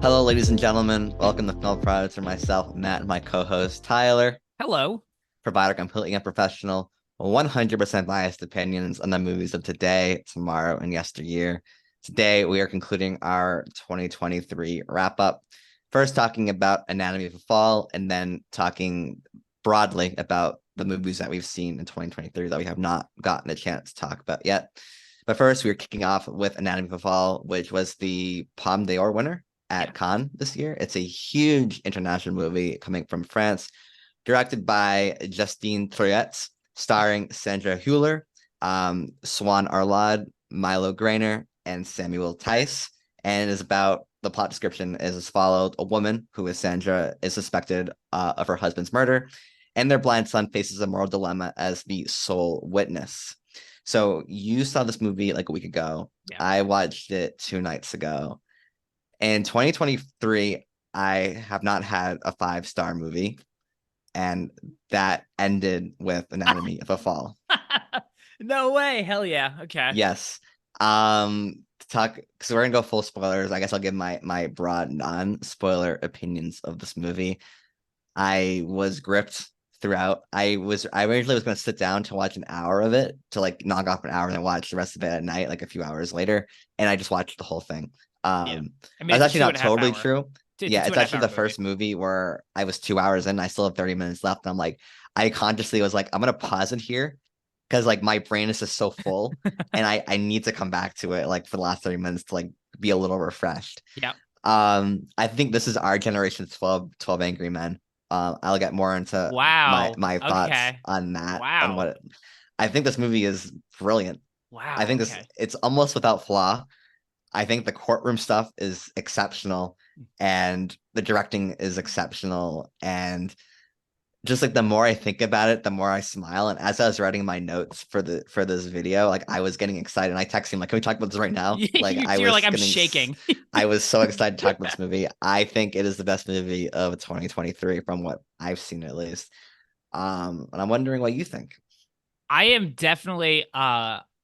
Hello, ladies and gentlemen. Welcome to Film Products for myself, Matt, and my co-host Tyler. Hello. Provide our completely unprofessional, 100% biased opinions on the movies of today, tomorrow, and yesteryear. Today, we are concluding our 2023 wrap-up. First, talking about Anatomy of a Fall, and then talking broadly about the movies that we've seen in 2023 that we have not gotten a chance to talk about yet. But first, we are kicking off with Anatomy of a Fall, which was the Palme d'Or winner at Cannes this year. It's a huge international movie coming from France, directed by Justine Triet, starring Sandra Hüller, Swan Arlaud, Milo Grainer, and Samuel Tice. And is about the plot description is as followed: a woman who is Sandra is suspected of her husband's murder, and their blind son faces a moral dilemma as the sole witness. So you saw this movie like a week ago. Yeah. I watched it 2 nights ago. In 2023, I have not had a 5-star movie, and that ended with Anatomy of a Fall. No way. Hell yeah. Okay. Yes. Talk because we're gonna go full spoilers. I guess I'll give my broad non-spoiler opinions of this movie. I was gripped throughout. I originally was gonna sit down to watch an hour of it to like knock off an hour and then watch the rest of it at night, like a few hours later, and I just watched the whole thing. Yeah. I mean, That's it's a actually two not and a half totally hour. true. It's a Yeah, two it's and a half actually hour the movie. first movie where I was 2 hours in. I still have 30 minutes left. And I'm like, I consciously was like, I'm gonna pause it here because like my brain is just so full, and I need to come back to it like for the last 30 minutes to like be a little refreshed. Yeah. I think this is our generation's 12 Angry Men. I'll get more into my Wow. my thoughts Okay. on that and Wow. what I think this movie is brilliant. I Wow. think this Okay. it's almost without flaw. I think the courtroom stuff is exceptional, and the directing is exceptional. And just like the more I think about it, the more I smile. And as I was writing my notes for this video, like I was getting excited. And I texted him like, "Can we talk about this right now?" Like You're like, I'm shaking. I was so excited to talk about this movie. I think it is the best movie of 2023 from what I've seen at least. And I'm wondering what you think. I am definitely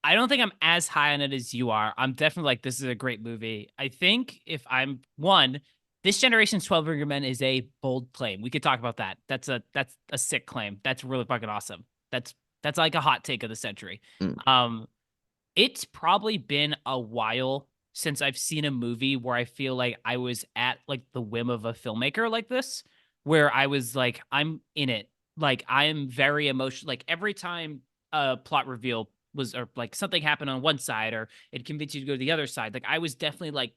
I don't think I'm as high on it as you are. I'm definitely like, this is a great movie. I think if I'm one, this generation's 12 Younger Men is a bold claim. We could talk about that. That's a sick claim. That's really fucking awesome. That's like a hot take of the century. Mm. Um It's probably been a while since I've seen a movie where I feel like I was at like the whim of a filmmaker like this, where I was like, I'm in it. Like I am very emotional. Like every time a plot reveal was or like something happened on one side or it convinced you to go to the other side, like I was definitely like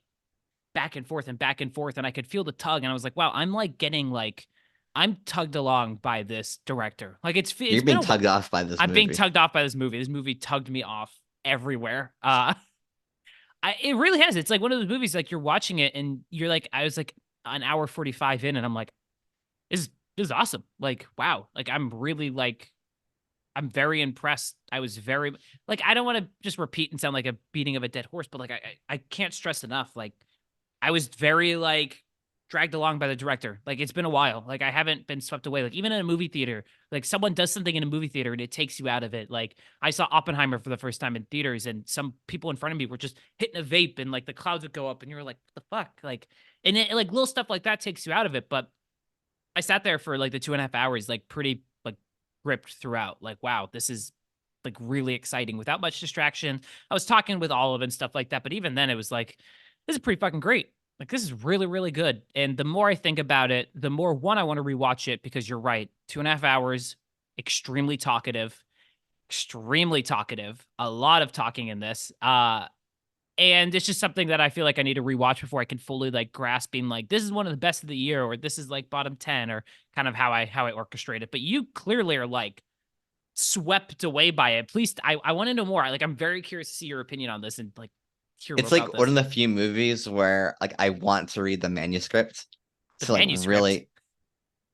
back and forth and back and forth, and I could feel the tug, and I was like, wow, I'm like getting like I'm tugged along by this director. Like it's You're been being a tugged off by this I'm being movie. tugged off by this movie. This movie tugged me off everywhere. It really has. It's like one of those movies like you're watching it and you're like, I was like an hour 45 in, and I'm like, this is awesome. Like, wow. Like I'm really like I'm very impressed. I was very like I don't want to just repeat and sound like a beating of a dead horse, but like I can't stress enough. Like I was very like dragged along by the director. Like it's been a while. Like I haven't been swept away. Like even in a movie theater, like someone does something in a movie theater and it takes you out of it. Like I saw Oppenheimer for the first time in theaters, and some people in front of me were just hitting a vape, and like the clouds would go up, and you were like, what the fuck? Like, and it, like little stuff like that takes you out of it. But I sat there for like the 2.5 hours, like pretty like gripped throughout. Like, wow, this is like really exciting without much distraction. I was talking with Olive and stuff like that, but even then it was like, this is pretty fucking great. Like this is really, really good. And the more I think about it, the more one I want to rewatch it, because you're right. 2.5 hours, extremely talkative, a lot of talking in this. And it's just something that I feel like I need to rewatch before I can fully like grasp being like, this is one of the best of the year, or this is like bottom 10, or kind of how I orchestrate it. But you clearly are like swept away by it. Please, I want to know more. Like I'm very curious to see your opinion on this and like hear more It's about like one this. of the few movies where like I want to read the manuscript The to like manuscript, really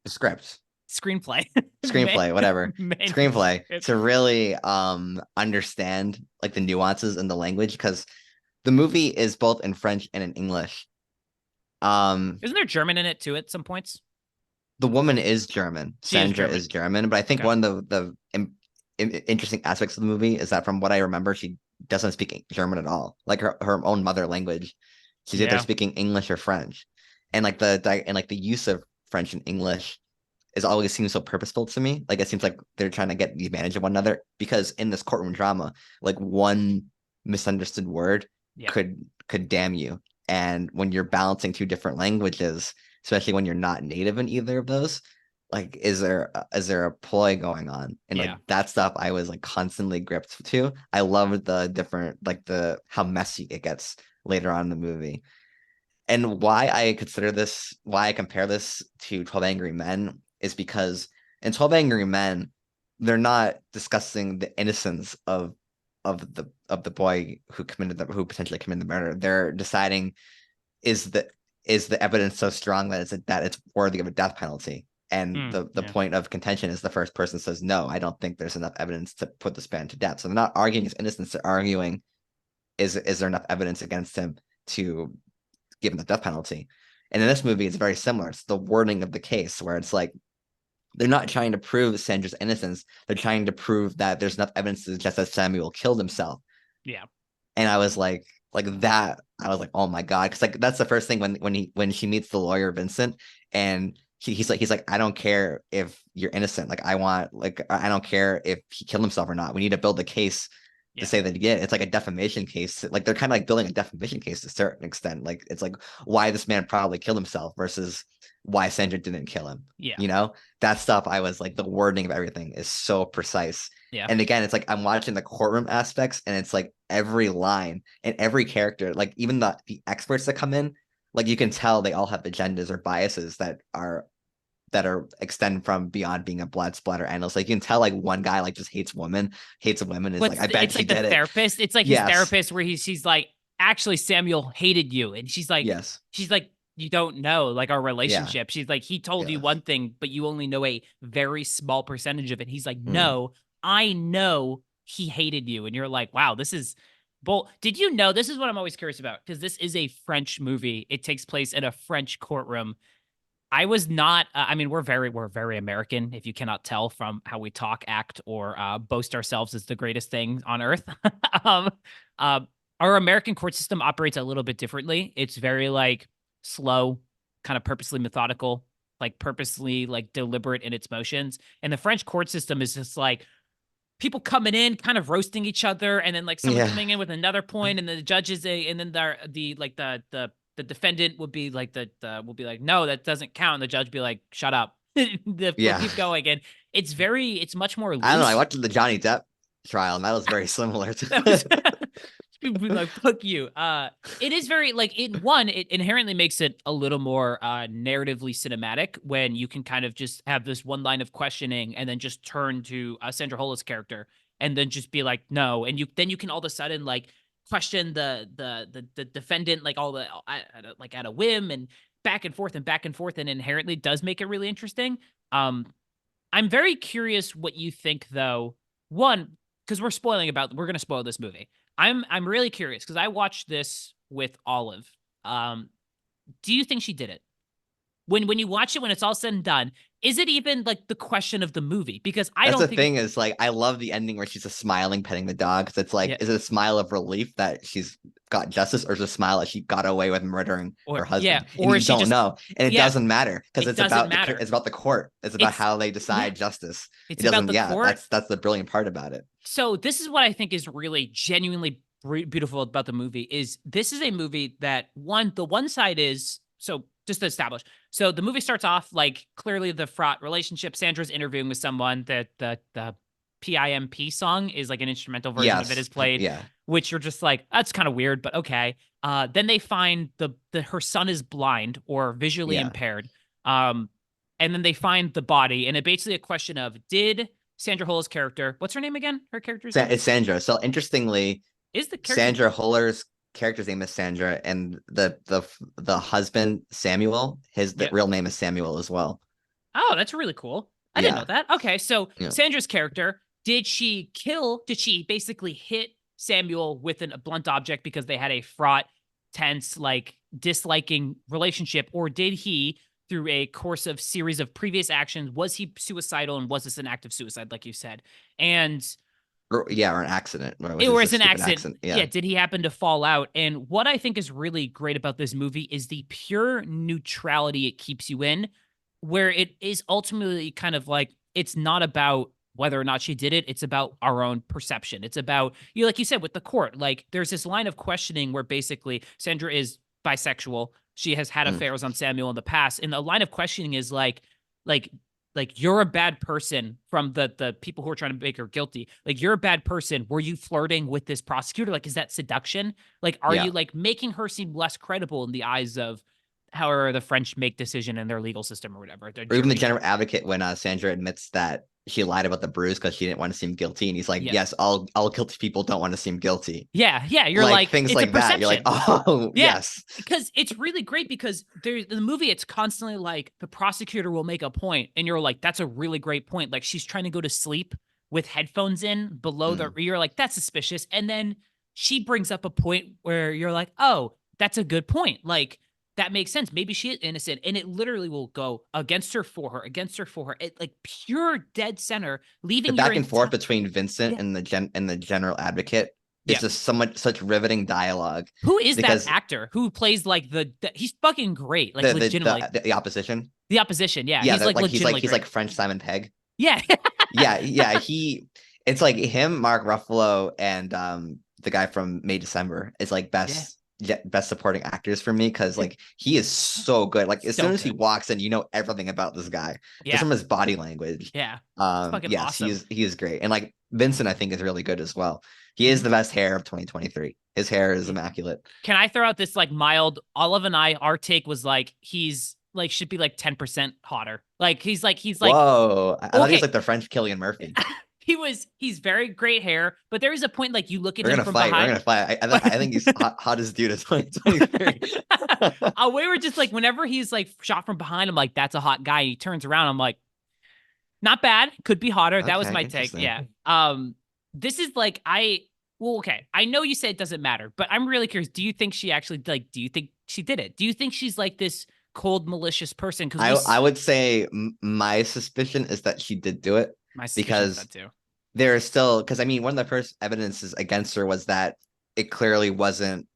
script, screenplay, screenplay, whatever. Screenplay manuscript. to really understand like the nuances in the language, because the movie is both in French and in English. Um Isn't there German in it too at some points? the woman is German. She is Sandra German. is German, but I think Okay. one of the interesting aspects of the movie is that from what I remember, she doesn't speak German at all. Like her own mother language. She's either Yeah. speaking English or French. and like the use of French and English is always seems so purposeful to me. Like it seems like they're trying to get the advantage of one another because in this courtroom drama, like one misunderstood word Yep. could damn you. And when you're balancing two different languages, especially when you're not native in either of those, like is there a ploy going on? And like Yeah. that stuff I was like constantly gripped to. I love the different like the how messy it gets later on in the movie. And why I compare this to 12 Angry Men is because in 12 Angry Men, they're not discussing the innocence of the boy who potentially committed the murder. They're deciding is the is the evidence so strong that it's worthy of a death penalty. And the Yeah. point of contention is the first person says, no, I don't think there's enough evidence to put this man to death. So they're not arguing his innocence, they're arguing is there enough evidence against him to give him the death penalty. And in this movie, it's very similar. It's the wording of the case where it's like they're not trying to prove Sandra's innocence. They're trying to prove that there's enough evidence to suggest that Samuel killed himself. Yeah. And I was like that. I was like, oh my God. Because like that's the first thing when she meets the lawyer, Vincent, and he's like, I don't care if you're innocent. Like I don't care if he killed himself or not. We need to build a case to Yeah. say that again. It's like a defamation case. Like they're kind of like building a defamation case to a certain extent. Like it's like why this man probably killed himself versus why Sandra didn't kill him. Yeah. You know, that stuff I was like the wording of everything is so precise. Yeah. And again, it's like I'm watching the courtroom aspects and it's like every line and every character, like even the experts that come in, like you can tell they all have agendas or biases that are extend from beyond being a blood splatter analyst. Like you can tell like one guy like just hates women is What's like, I bet it's she like the did it. therapist. It's like his Yes. therapist where she's like, actually, Samuel hated you. And Yes. she's like, you don't know like our Yeah. relationship. She's like, he told you Yes. one thing, but you only know a very small percentage of it. He's like, Mm. no, I know he hated you. And you're like, wow, this is bold. Did you know this is what I'm always curious about? Because this is a French movie. It takes place in a French courtroom. I was not. I mean, we're very American. If you cannot tell from how we talk, act, or boast ourselves as the greatest thing on earth, um, uh, our American court system operates a little bit differently. It's very like slow, kind of purposely methodical, like purposely like deliberate in its motions. And the French court system is just like people coming in, kind of roasting each other, and then like someone Yeah. coming in with another point, and then the judges, and then the like the defendant would be like will be like, no, that doesn't count. And the judge be like, shut up. We'll Yeah. keep going. And it's much more I don't know. I loose. watched the Johnny Depp trial and that was very similar That was to people be like, fuck you. It is very like it inherently makes it a little more narratively cinematic when you can kind of just have this one line of questioning and then just turn to Sandra Hull's character and then just be like, no. And you can all of a sudden like question the defendant like all the like at a whim and back and forth and back and forth, and inherently does make it really interesting. Um, I'm very curious what you think though. One, because we're gonna spoil this movie. I'm really curious because I watched this with Olive. Um, do you think she did it? When you watch it, when it's all said and done, is it even like the question of the movie? Because I That's don't the think it's thing is like I love the ending where she's just smiling, petting the dog. Cause it's like, yeah, is it a smile of relief that she's got justice, or is it a smile that she got away with murdering her husband? And or you is she don't just know, and it yeah, doesn't matter because it doesn't matter. it's about the court. It's about It's how they yeah, decide justice. It it's about doesn't. the Yeah, court. that's the brilliant part about it. So this is what I think is really genuinely beautiful about the movie is this is a movie that the one side is so just to establish. So the movie starts off like clearly the fraught relationship. Sandra's interviewing with someone that the PIMP song is like an instrumental version of it Yes. is played, Yeah. which you're just like, that's kind of weird, but okay. Then they find the her son is blind or visually Yeah. impaired. Um, and then they find the body, and it basically a question of did Sandra Hull's character, what's her name again? Her character's name It's Sandra. So interestingly, is the character. Sandra Huller's character's name is Sandra, and the husband Samuel, his the Yeah. real name is Samuel as well. Oh, that's really cool. I didn't know Yeah. that. Okay, so Yeah. Sandra's character, did she kill? Did she basically hit Samuel with a blunt object because they had a fraught, tense, like disliking relationship, or did he, through a course of series of previous actions, was he suicidal and was this an act of suicide, like you said? And or an accident, or was It this a was an stupid accident. accident? Yeah, Yeah. did he happen to fall out? And what I think is really great about this movie is the pure neutrality it keeps you in, where it is ultimately kind of like it's not about whether or not she did it. It's about our own perception. It's about you, like you said, with the court. Like there's this line of questioning where basically Sandra is bisexual. She has had Mm. affairs on Samuel in the past, and the line of questioning is like you're a bad person from the people who are trying to make her guilty. Like you're a bad person. Were you flirting with this prosecutor? Like, is that seduction? Like, are Yeah. you like making her seem less credible in the eyes of however the French make decision in their legal system or whatever, their Or even the jury? general advocate when Sandra admits that she lied about the bruise because she didn't want to seem guilty, and he's like, Yeah. "Yes, all guilty people don't want to seem guilty." Yeah, yeah. You're Like like, things it's a like that. You're like, perception. "Oh, Yeah, yes." because it's really great because there's in the movie, it's constantly like the prosecutor will make a point, and you're like, that's a really great point. Like she's trying to go to sleep with headphones in below the, Mm. you're like, that's suspicious. And then she brings up a point where you're like, oh, that's a good point. Like that makes sense. Maybe she is innocent. And it literally will go against her for her, against her for her. It like pure dead center, The leaving your back and forth entire, between Vincent yeah, and the general advocate is yeah. just such riveting dialogue Who is that because actor who plays like he's fucking great, like the the legitimately. the opposition. The opposition, yeah. Yeah, He's that like like legitimately he's great. like French Simon Pegg. Yeah. Yeah, yeah, it's like him, Mark Ruffalo, and the guy from May December is like Yeah. best supporting actors for me because like he is so good. Like as So soon as he good. walks in, you know everything about this guy just Yeah. from his body language. Yeah. It's fucking Yes, awesome. he is great, and like Vincent, I think is really good as well. He is Mhm. the best hair of 2023. His hair is immaculate. Can I throw out this like mild Olive and I, our take was like he's like should be like 10% hotter. Like he's like Whoa, I thought he was okay. like the French Killian Murphy. He's very great hair, but there is a point like you look at We're him gonna from fight. We're behind. gonna fight. I think he's hottest dude of 2023. We were just like whenever he's like shot from behind, I'm like, that's a hot guy. And he turns around, I'm like, not bad. Could be hotter. That was Okay, my take. interesting. Yeah. This is like well, okay. I know you said it doesn't matter, but I'm really curious. Do you think she actually like do you think she did it? Do you think she's like this cold, malicious person? Because I would say my suspicion is that she did do it my suspicion is because that too. there is still because I mean one of the first evidences against her was that it clearly wasn't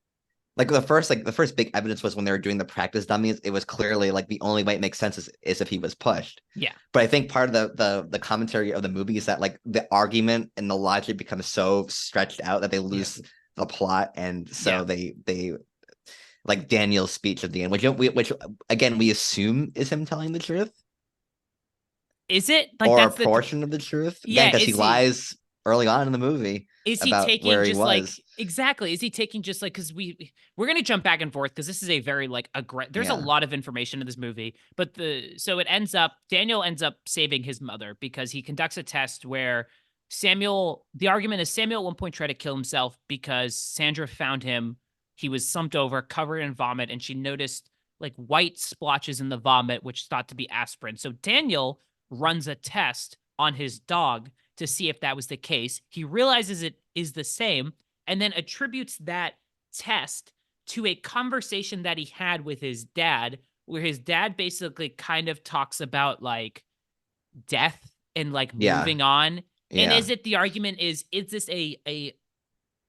like the first big evidence was when they were doing the practice dummies. It was clearly like the only way it makes sense is if he was pushed. Yeah. But I think part of the commentary of the movie is that like the argument and the logic becomes so stretched out that they lose the plot, and so Yeah. they like Daniel's speech at the end, which again we assume is him telling the truth Is it like or a that's the portion of the truth again yeah? because he lies early on in the movie Is he about taking where he just like was. exactly? Is he taking just like because we're gonna jump back and forth because this is a very like there's a Yeah, lot of information in this movie, but so it ends up Daniel ends up saving his mother because he conducts a test where the argument is Samuel at one point tried to kill himself because Sandra found him. He was slumped over, covered in vomit, and she noticed like white splotches in the vomit, which thought to be aspirin. So Daniel runs a test on his dog to see if that was the case. He realizes it is the same and then attributes that test to a conversation that he had with his dad, where his dad basically kind of talks about like death and like yeah, moving on. And yeah. is it the argument is this a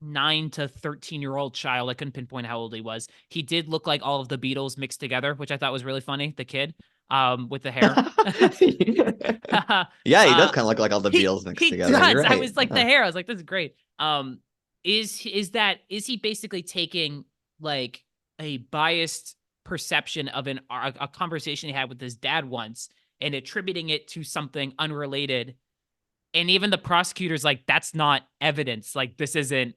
9 to 13-year-old child? I couldn't pinpoint how old he was. He did look like all of the Beatles mixed together, which I thought was really funny. The kid, with the hair. Yeah, he does uh, kind of look like all the Beatles mixed he together. You're does. I right. was like the Huh. hair. I was like, this is great. Is he basically taking like a biased perception of a conversation he had with his dad once and attributing it to something unrelated? And even the prosecutor's like, that's not evidence. Like this isn't.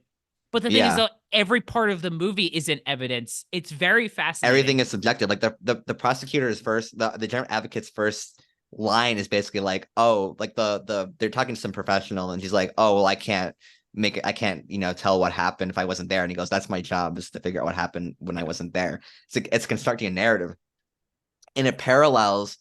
But the thing is, Yeah, though, every part of the movie isn't evidence. It's very fascinating. everything is subjective. Like the prosecutor's first, the general advocate's first line is basically like, oh, like they're talking to some professional, and she's like, oh, well, I can't, tell what happened if I wasn't there. And he goes, that's my job is to figure out what happened when I Yeah, wasn't there. It's constructing a narrative, and it parallels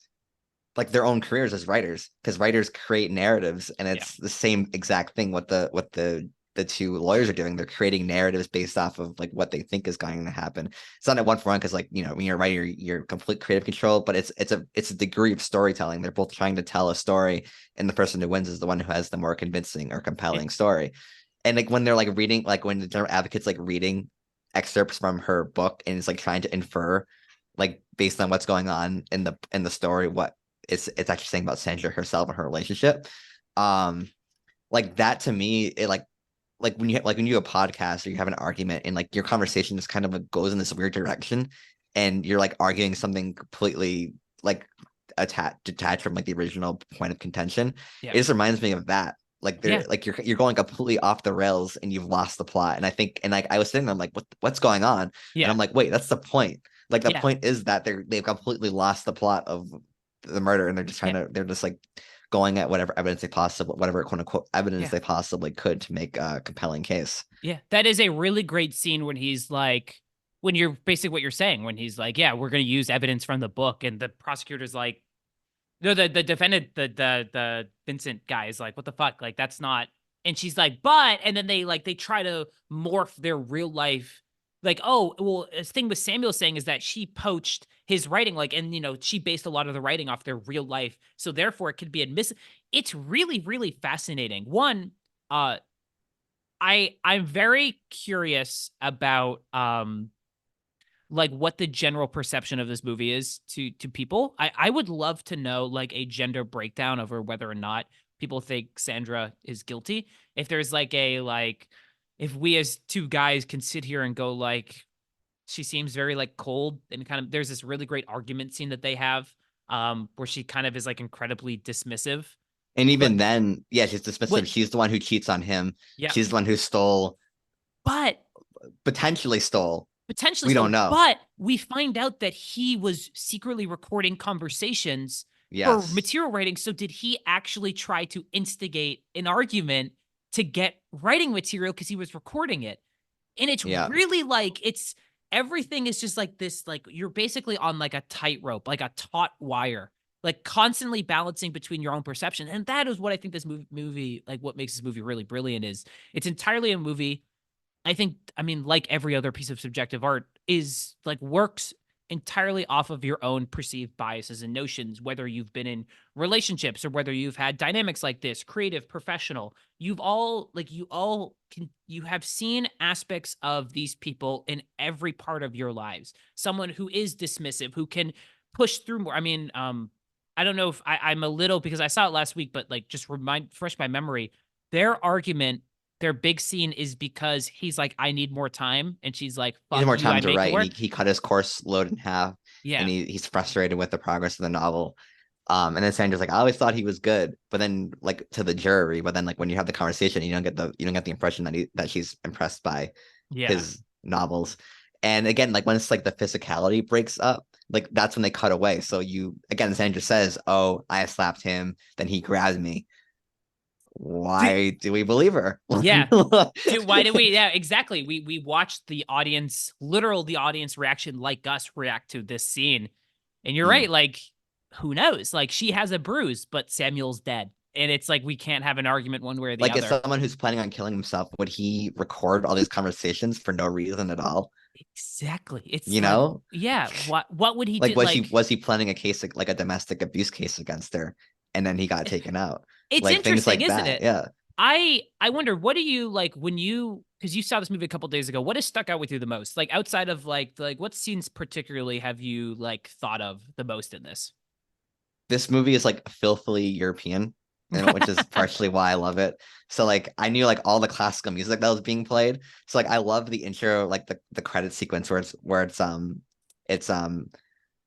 like their own careers as writers because writers create narratives, and yeah, it's the same exact thing what the the two lawyers are doing. They're creating narratives based off of like what they think is going to happen. It's not at one for one because like when you're writing, you're complete creative control, but it's a degree of storytelling. They're both trying to tell a story, and the person who wins is the one who has the more convincing or It, compelling story. And like when they're like reading, like when the general advocate's like reading excerpts from her book and it's like trying to infer, like based on what's going on in the story, what it's actually saying about Sandra herself and her relationship. Um, like that to me, it like when you do a podcast or you have an argument and like your conversation just kind of like goes in this weird direction and you're like arguing something completely like detached from like the original point of contention. yeah, It just reminds me of that. Like yeah, they're like you're going completely off the rails and you've lost the plot. And I think and like I was sitting there, I'm like, what's going on? And yeah, I'm like, wait, that's the point. Like the yeah, point is that they've completely lost the plot of the murder and they're just yeah, they're just like going at whatever quote unquote evidence yeah. they possibly could to make a compelling case. Yeah, that is a really great scene when he's like, when you're basically what you're saying, when he's like, yeah, we're going to use evidence from the book. And the prosecutor's like, no, the defendant, the Vincent guy is like, what the fuck? Like, that's not. And she's like, but, and then they try to morph their real life. Like, oh, well, the thing with Samuel saying is that she poached his writing, like, and, she based a lot of the writing off their real life. So therefore it could be admissible. It's really, really fascinating. One, uh, I'm very curious about like what the general perception of this movie is to people. I would love to know like a gender breakdown over whether or not people think Sandra is guilty. If there's like a like if we as two guys can sit here and go like she seems very like cold and kind of there's this really great argument scene that they have where she kind of is like incredibly dismissive. And But even then, yeah, she's what dismissive. She's the one who cheats on him. yeah. She's the one who stole, But potentially stole. potentially We don't so, know. but we find out that he was secretly recording conversations for Yes. material writing. So did he actually try to instigate an argument to get writing material because he was recording it? And it's Yeah. really like it's everything is just like this, like you're basically on like a tightrope, like a taut wire, like constantly balancing between your own perception. And that is what I think this movie, like what makes this movie really brilliant is it's entirely a movie I think, I mean, like every other piece of subjective art, is like works entirely off of your own perceived biases and notions, whether you've been in relationships or whether you've had dynamics like this, creative, professional. You've all, like, you all can, you have seen aspects of these people in every part of your lives. Someone who is dismissive, who can push through more. I mean, I don't know if I'm a little because I saw it last week, but like just fresh my memory. Their argument their big scene is because he's like, I need more time. And she's like, He had fuck more you, time I to make it write and work. he cut his course load in half and Yeah. he's frustrated with the progress of the novel. And then Sandra's like, I always thought he was good, but then like to the jury, but then like when you have the conversation, you don't get the impression that she's impressed by Yeah. his novels. And again, like when it's like the physicality breaks up, like that's when they cut away. So you again, Sandra says, "Oh, I slapped him, then he grabbed me." Do, Why do we believe her? yeah. Why do we? Yeah, exactly. We watched the audience, literal the audience reaction, like us react to this scene. And you're Hmm. right. Like, who knows? Like, she has a bruise, but Samuel's dead. And it's like, we can't have an argument one way or the Like, as other. someone who's planning on killing himself, would he record all these conversations for no reason at all? Exactly. It's You like, know, yeah, what would he like do? Like, was he planning a case like a domestic abuse case against her, and then he got taken out, it's like things interesting, like isn't that. it? Yeah, I wonder what do you like when you because you saw this movie a couple days ago. What has stuck out with you the most? Like outside of like what scenes particularly have you like thought of the most in this? this movie is like filthily European, and which is partially why I love it. So like I knew like all the classical music that was being played. So like I love the intro, like the credit sequence where it's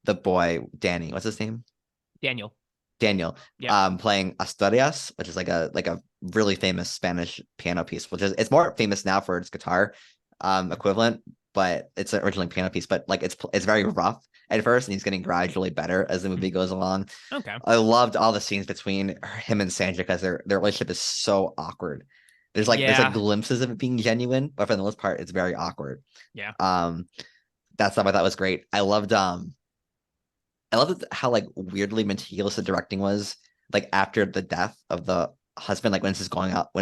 the boy Danny, what's his name? Daniel. Daniel, Yep. playing Asturias, which is like a really famous Spanish piano piece, which is it's more famous now for its guitar equivalent, but it's an originally piano piece, but like it's very rough at first, and he's getting gradually better as the movie goes along. Okay. I loved all the scenes between him and Sandra because their relationship is so awkward. There's like Yeah. glimpses of it being genuine, but for the most part, it's very awkward. Yeah. Um, that stuff I thought was great. I love how like weirdly meticulous the directing was. Like after the death of husband, like when it's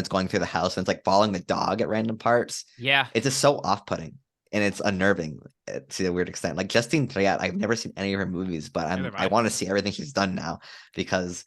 going through the house and it's like following the dog at random parts. Yeah. It's just so off-putting and it's unnerving to a weird extent. Like Justine Triet, I've never seen any of her movies, but Neither I have I. want to see everything she's done now because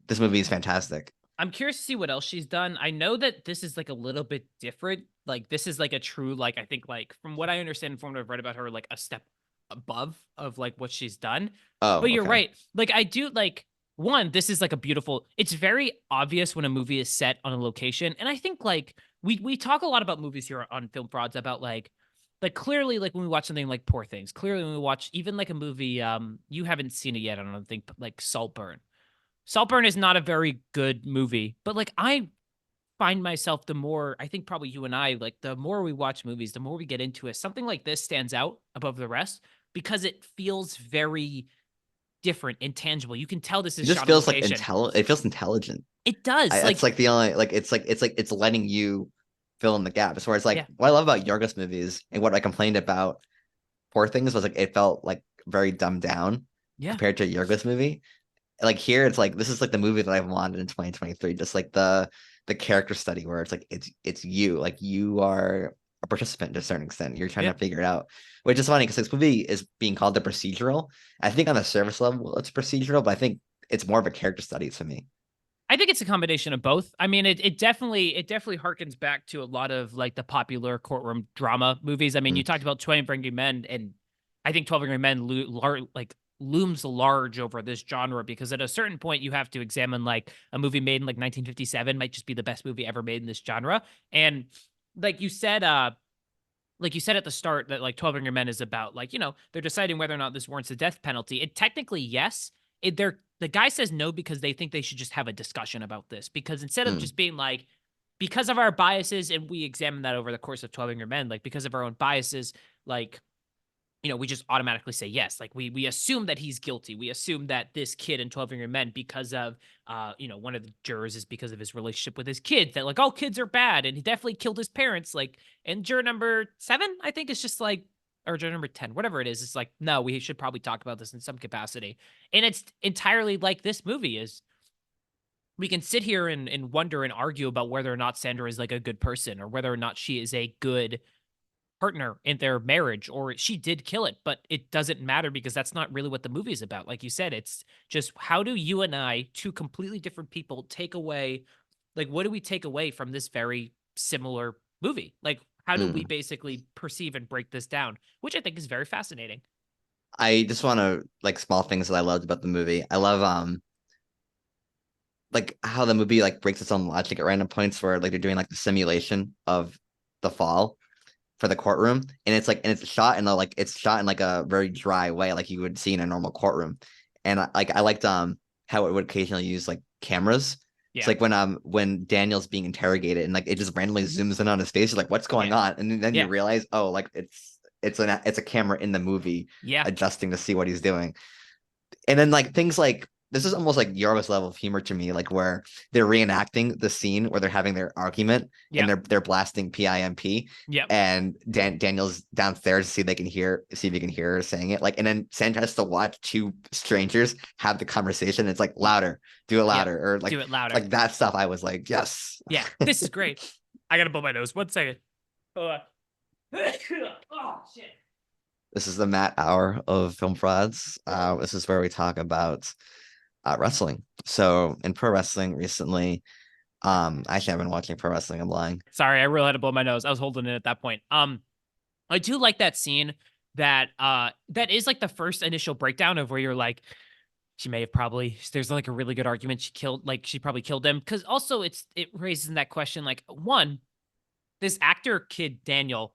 this movie is fantastic. I'm curious to see what else she's done. I know that this is like a little bit different. Like this is like a true, like I think like from what I understand from what I've read about her, like a step above of like what she's done. Oh, But you're okay. right. Like I do like one, this is like a beautiful, it's very obvious when a movie is set on a location. And I think like we talk a lot about movies here on Film Frauds about like clearly like when we watch something like Poor Things, clearly when we watch even like a movie, you haven't seen it yet, I don't think, but like Saltburn. Saltburn is not a very good movie, but like I find myself the more I think probably you and I like the more we watch movies, the more we get into it. Something like this stands out above the rest because it feels very different, intangible. You can tell this It is just shot on feels like location. it feels intelligent. It does. It's Like, like the only like it's letting you fill in the gaps. Where it's like yeah, what I love about Yorgos movies and what I complained about Poor Things was like it felt like very dumbed down yeah, compared to a Yorgos movie. Like here, it's like this is like the movie that I've wanted in 2023. Just like the character study where it's like it's you, like you are a participant to a certain extent. You're trying yeah. to figure it out, which is funny because this movie is being called the procedural. I think on the surface level it's procedural, but I think it's more of a character study to me. I think it's a combination of both. I mean, it definitely harkens back to a lot of like the popular courtroom drama movies. I mean, Mm. you talked about 12 Angry Men, and I think 12 Angry Men like looms large over this genre because at a certain point you have to examine like a movie made in like 1957 might just be the best movie ever made in this genre. And like you said, like you said at the start that like 12 Angry Men is about like, you know, they're deciding whether or not this warrants the death penalty. It technically, yes. They're the guy says no because they think they should just have a discussion about this. Because instead of Mm. just being like, because of our biases, and we examine that over the course of 12 Angry Men, like because of our own biases, like you know, we just automatically say yes. Like we assume that he's guilty. We assume that this kid in 12 Angry Men, because of you know, one of the jurors is because of his relationship with his kids, that like all kids are bad and he definitely killed his parents. Like, and juror number 7, I think, is just like, or juror number 10, whatever it is, it's like, no, we should probably talk about this in some capacity. And it's entirely like this movie is we can sit here and wonder and argue about whether or not Sandra is like a good person or whether or not she is a good partner in their marriage or she did kill it, but it doesn't matter because that's not really what the movie is about. Like you said, it's just how do you and I, two completely different people, take away, like, what do we take away from this very similar movie? Like, how do we Mm. basically perceive and break this down, which I think is very fascinating. I just want to like small things that I loved about the movie. I love like how the movie like breaks its own logic at random points where like they're doing like the simulation of the fall for the courtroom, and it's like and it's shot in a like it's shot in like a very dry way like you would see in a normal courtroom. And like I liked how it would occasionally use like cameras. It's Yeah. like when Daniel's being interrogated and like it just randomly zooms in on his face. You're like, what's going Yeah. on? And then you Yeah. realize, oh, like it's a camera in the movie Yeah. adjusting to see what he's doing. And then like things like this is almost like Yorgos level of humor to me, like where they're reenacting the scene where they're having their argument and Yeah. they're blasting PIMP, Yep. and Daniel's downstairs to see if he can hear her saying it. Like, and then Sandra has to watch two strangers have the conversation. It's like louder, do it Yep. louder, or Do it louder. like that stuff. I was like, yes. Yeah. This is great. I gotta blow my nose. 1 second. Oh, oh shit. This is the Matt hour of Film Frauds. This is where we talk about wrestling. So in pro wrestling recently, actually I've been watching pro wrestling. I'm lying. Sorry, I really had to blow my nose. I was holding it at that point. I do like that scene that is like the first initial breakdown of where you're like, she may have probably there's like a really good argument she probably killed him. Cause also it raises that question, like, one, this actor kid Daniel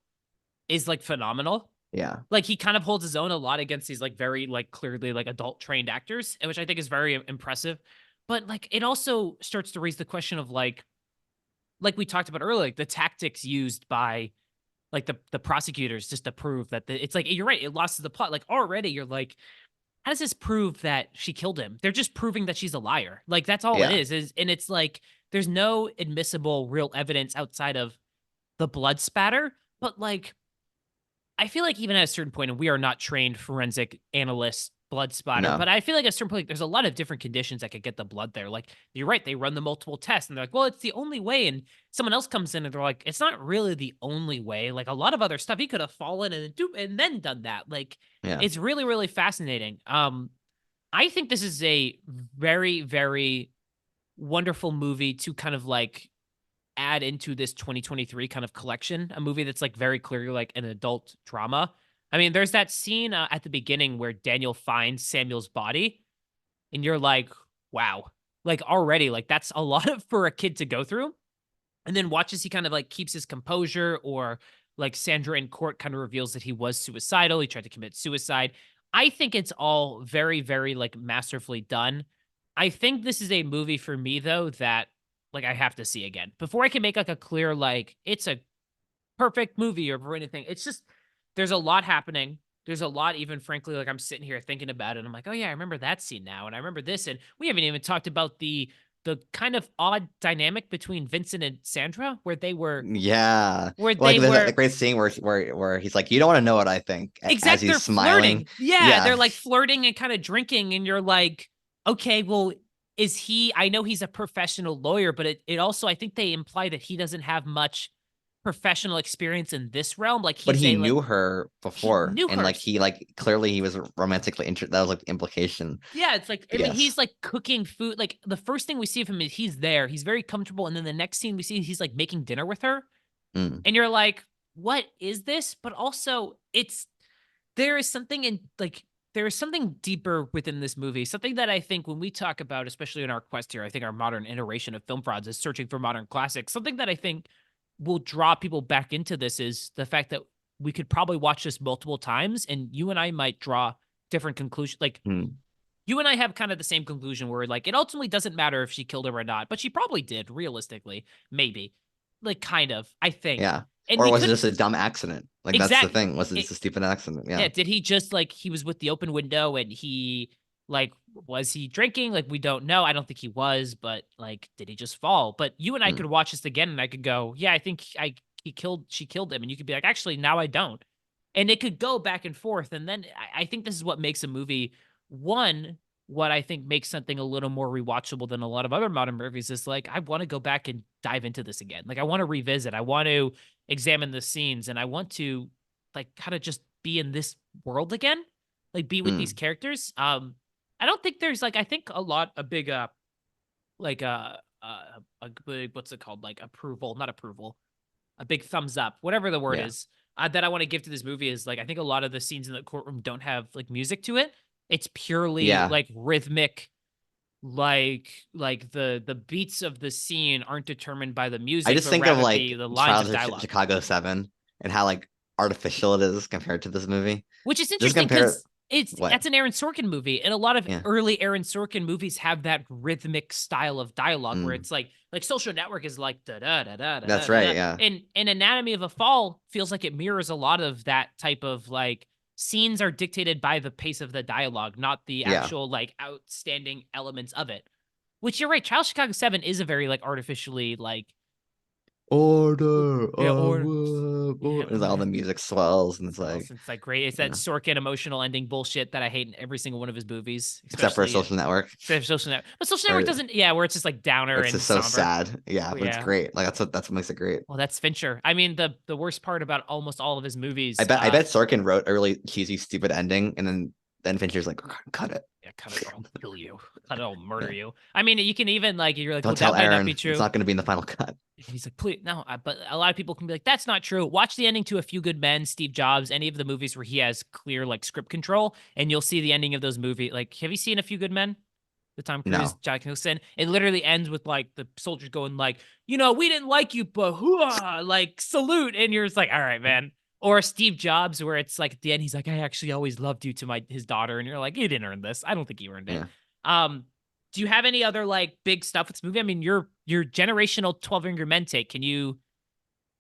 is like phenomenal. Yeah. Like he kind of holds his own a lot against these like very like clearly like adult trained actors, which I think is very impressive. But like it also starts to raise the question of like we talked about earlier, like the tactics used by like the prosecutors just to prove that it's like you're right, it lost the plot. Like already you're like, how does this prove that she killed him? They're just proving that she's a liar. Like that's all it Yeah. is and it's like there's no admissible real evidence outside of the blood spatter. But like I feel like even at a certain point, and we are not trained forensic analysts, blood spatter. No. But I feel like at a certain point, there's a lot of different conditions that could get the blood there. Like you're right, they run the multiple tests and they're like, well, it's the only way. And someone else comes in and they're like, it's not really the only way. Like a lot of other stuff, he could have fallen and then done that. Like Yeah. it's really, really fascinating. I think this is a very, very wonderful movie to kind of like add into this 2023 kind of collection, a movie that's like very clearly like an adult drama. I mean, there's that scene at the beginning where Daniel finds Samuel's body, and you're like, wow, like already, like that's a lot of for a kid to go through. And then watches he kind of like keeps his composure, or like Sandra in court kind of reveals that he was suicidal. He tried to commit suicide. I think it's all very, very like masterfully done. I think this is a movie for me though that like I have to see again before I can make like a clear like it's a perfect movie or anything. It's just there's a lot happening. There's a lot, even frankly, like I'm sitting here thinking about it. I'm like, oh yeah, I remember that scene now, and I remember this, and we haven't even talked about the kind of odd dynamic between Vincent and Sandra, Yeah. where Like they there's that were great scene where he's like, you don't want to know what I think as exact. he's They're smiling. flirting. Yeah, Yeah. they're like flirting and kind of drinking, and you're like, okay, well, is he? I know he's a professional lawyer, but it also I think they imply that he doesn't have much professional experience in this realm. Like But he's he a like knew her he before, knew and her. like he like clearly he was romantically interested. That was like the implication. Yeah, it's like I mean, Yes. he's like cooking food. Like the first thing we see of him is he's there. He's very comfortable, and then the next scene we see he's like making dinner with her, Mm, and you're like, "What is this?" But also, it's there is something in like there is something deeper within this movie. Something that I think when we talk about, especially in our quest here, I think our modern iteration of film frauds is searching for modern classics. Something that I think will draw people back into this is the fact that we could probably watch this multiple times, and you and I might draw different conclusions. Like mm, you and I have kind of the same conclusion where like it ultimately doesn't matter if she killed him or not, but she probably did, realistically. Maybe. Like kind of, I think. yeah. And Or we was it could just a dumb accident? Like that's the exact thing. Was it it, just a stupid accident? Yeah. yeah, did he just like he was with the open window and he like was he drinking? Like we don't know. I don't think he was, but like did he just fall? But you and I Mm, could watch this again and I could go, yeah, I think I she killed him, and you could be like, actually, now I don't. And it could go back and forth. And then I think this is what makes a movie one, what I think makes something a little more rewatchable than a lot of other modern movies is like, I want to go back and dive into this again. Like, I want to revisit, I want to examine the scenes, and I want to like kind of just be in this world again, like be with these mm. characters. I don't think there's like, I think a lot, a big, like, a big, what's it called? Like approval, not approval, a big thumbs up, whatever the word Yeah. is, that I want to give to this movie is like I think a lot of the scenes in the courtroom don't have like music to it. It's purely Yeah. like rhythmic, like the beats of the scene aren't determined by the I music, just but think of rather like the lines Trials of of dialogue. Chicago 7 and how like artificial it is compared to this movie. Which is Just interesting compare because it's what? that's an Aaron Sorkin movie, and a lot of Yeah. early Aaron Sorkin movies have that rhythmic style of dialogue where Mm, it's like Social Network is like da da da da da that's da da, right. Yeah. and Anatomy of a Fall feels like it mirrors a lot of that type of like scenes are dictated by the pace of the dialogue, not the Yeah. actual like outstanding elements of it. Which you're right, Child of Chicago 7 is a very like artificially like Order. yeah or yeah It's like all the music swells and it's well, like, it's like great. It's that yeah. Sorkin emotional ending bullshit that I hate in every single one of his movies, Except for a especially social network. Social Network. But Social Network Or doesn't, yeah, where it's just like downer it's and just so somber. sad. Yeah, Oh, but it's yeah. great. Like that's what makes it great. Well, that's Fincher. I mean, the worst part about almost all of his movies, I bet Sorkin wrote a really cheesy, stupid ending, and then Fincher's like, cut it. yeah, cut it or I'll kill you. Cut it, I'll murder Yeah. you. I mean, you can even like, you're like, well, Don't that tell might not be Aaron. It's true. not gonna be in the final cut. He's like, please, no. But a lot of people can be like, that's not true. Watch the ending to A Few Good Men, Steve Jobs, any of the movies where he has clear like script control, and you'll see the ending of those movies. Like, have you seen A Few Good Men? The Tom Cruise, No. Jack Nicholson. It literally ends with like the soldiers going like, we didn't like you, but hooah, like salute, and you're just like, all right, man. Or Steve Jobs, where it's like at the end, he's like, I actually always loved you to his daughter, and you're like, you didn't earn this. I don't think you earned it. Yeah. Do you have any other like big stuff with this movie? I mean, your generational 12 Angry Men take. Can you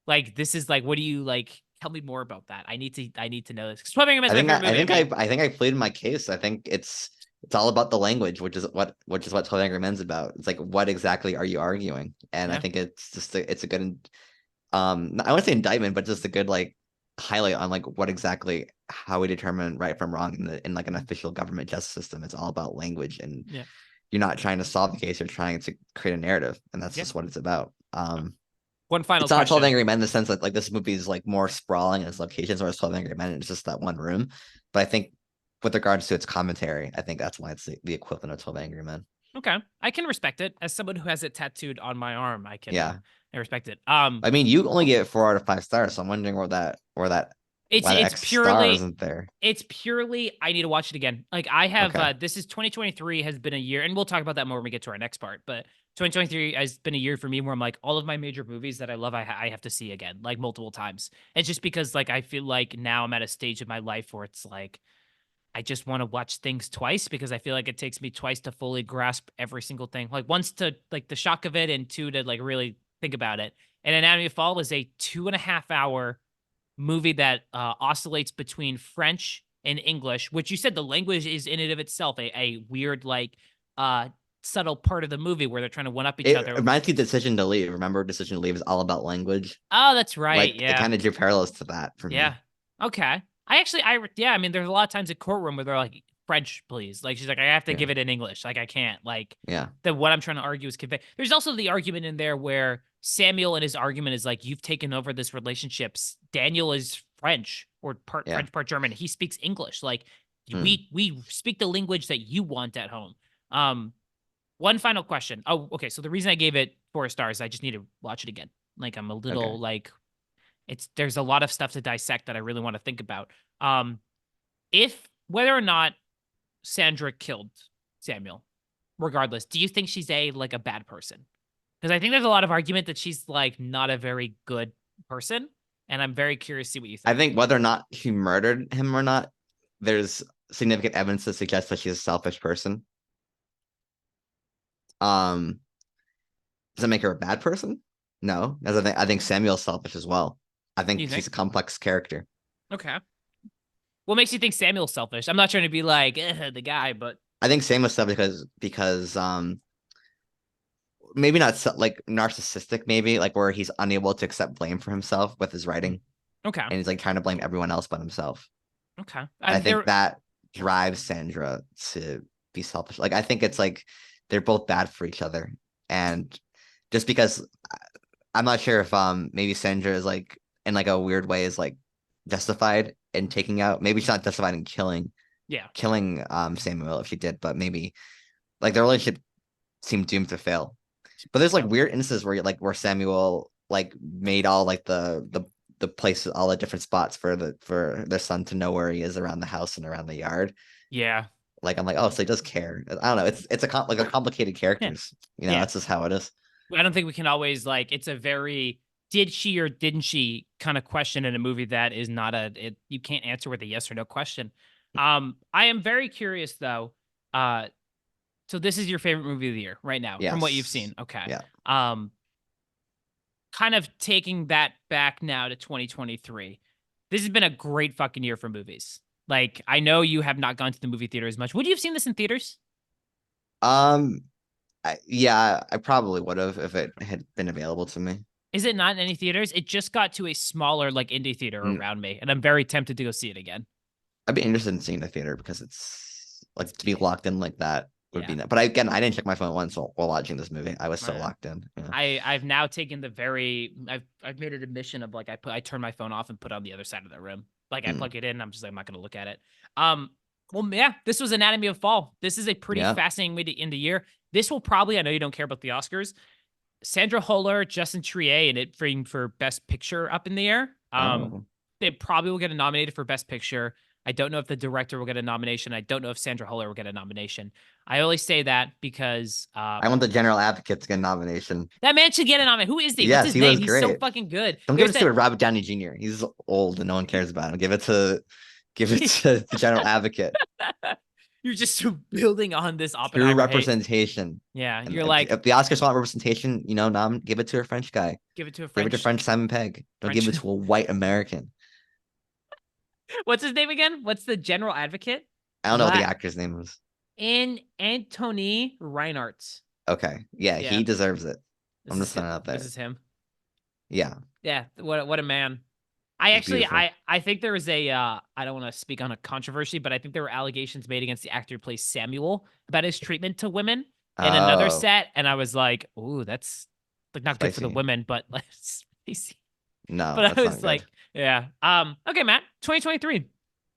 like this is like what do you like? Tell me more about that. I need to know this because 12 Angry Men is my favorite movie. I think I pleaded my case. I think it's all about the language, which is what 12 Angry Men's about. It's like what exactly are you arguing? And I Yeah. think it's just it's a good I wouldn't say indictment, but just a good like highlight on like what exactly how we determine right from wrong in like an official government justice system. It's all about language, and Yeah. you're not trying to solve the case, you're trying to create a narrative, and that's Yeah. just what it's about. One final It's not 12 question. Angry Men in the sense that like this movie is like more sprawling in its locations, whereas 12 Angry Men it's just that one room. But I think with regards to its commentary, I think that's why it's the equivalent of 12 Angry Men. Okay. I can respect it. As someone who has it tattooed on my arm, Yeah. I respect it. I mean, you only get 4 out of 5 stars, so I'm wondering It's why the it's extra star purely isn't there. it's purely I need to watch it again. Like I have Okay. this is 2023 has been a year, and we'll talk about that more when we get to our next part, but 2023 has been a year for me where I'm like all of my major movies that I love I have to see again, like multiple times. It's just because like I feel like now I'm at a stage of my life where it's like I just want to watch things twice because I feel like it takes me twice to fully grasp every single thing. Like once to like the shock of it, and two to like really think about it. And Anatomy of Fall is a 2.5 hour movie that oscillates between French and English, which you said the language is in and of itself a weird like uh subtle part of the movie where they're trying to one up each It other. reminds me of Decision to Leave. Remember, Decision to Leave is all about language. Oh, that's right. Like it Yeah. kind of drew parallels to that for Yeah. me. Okay. Yeah, I mean, there's a lot of times in courtroom where they're like, French, please. Like, she's like, I have to Yeah. give it in English. Like, I can't. Like, Yeah. what I'm trying to argue is convey. There's also the argument in there where Samuel and his argument is like, you've taken over this relationship. Daniel is French or part Yeah. French, part German. He speaks English. Like, Hmm. we speak the language that you want at home. One final question. Oh, okay. So the reason I gave it 4 stars, I just need to watch it again. Like, I'm a Okay. little like there's a lot of stuff to dissect that I really want to think about. Um, if whether or not Sandra killed Samuel, regardless, do you think she's a bad person? Because I think there's a lot of argument that she's like not a very good person, and I'm very curious to see what you I think. think whether or not she murdered him or not, there's significant evidence to suggest that she's a selfish person. Um, does that make her a bad person? No, as I think Samuel's selfish as well. I Do you think she's think? a complex character. Okay. What makes you think Samuel's selfish? I'm not trying to be like the guy, but I think Samuel's selfish because maybe not like narcissistic, maybe like where he's unable to accept blame for himself with his mm, writing, okay, and he's like trying to blame everyone else but himself. okay. And I think There, that drives Sandra to be selfish. Like I think it's like they're both bad for each other, and just because I'm not sure if maybe Sandra is like in like a weird way is like justified in taking out. Maybe she's not justified in yeah, killing Samuel if she did, but maybe like their relationship seemed doomed to fail. But there's like yeah, weird instances where Samuel like made all like the places all the different spots for their son to know where he is around the house and around the yard. yeah, Like I'm like, oh, so he does care. I don't know. It's like they're complicated yeah, characters. yeah. That's just how it is. I don't think we can always like it's a very did she or didn't she kind of question in a movie that is not you can't answer with a yes or no question. I am very curious though. Uh so this is your favorite movie of the year right now from what you've Yes. seen. Okay. Yeah. Um kind of taking that back now to 2023. This has been a great fucking year for movies. Like I know you have not gone to the movie theater as much. Would you have seen this in theaters? Um. Yeah, I probably would have if it had been available to me. Is it not in any theaters? It just got to a smaller like indie theater Mm, around me, and I'm very tempted to go see it again. I'd be interested in seeing the theater because it's like to be locked in like that would be Yeah. nice. But again, I didn't check my phone once while watching this movie. I was so Uh, locked in. Yeah. I've now taken I've made it a mission of like I turn my phone off and put it on the other side of the room. Like I Mm, plug it in, I'm just like I'm not gonna look at it. Well, yeah, this was Anatomy of Fall. This is a pretty yeah. fascinating way to end the year. This will probably, I know you don't care about the Oscars. Sandra Huller, Justin Trier, and it for Best Picture up in the air. Oh. They probably will get a nominated for Best Picture. I don't know if the director will get a nomination. I don't know if Sandra Huller will get a nomination. I only say that because I want the General Advocate to get a nomination. that man should get a nomination. Who is he? What's Yes, his he name? was He's so great. fucking good. Don't give There's it to that. Robert Downey Jr. He's old and no one cares about him. Give it to the General Advocate. You're just building on this True Oppenheimer hate. representation. Yeah, And you're like, if the Oscars want representation, give it to a French guy. give it to a Give it to French. French Simon Pegg. Don't give French. it to a white American. What's his name again? What's the general advocate? I don't know what the La actor's name was. in Anthony Reinhardt. Okay. Yeah, Yeah, he deserves it. this I'm is just him. throwing it out This there. is him. Yeah. Yeah, what a man. I It's actually beautiful. I think there is a I don't want to speak on a controversy, but I think there were allegations made against the actor who plays Samuel about his treatment to women in another Oh, set, and I was like, "Ooh, that's like not good for the spicy. women, but like spicy." No, But I that's not was good. like, yeah. Okay, Matt, 2023.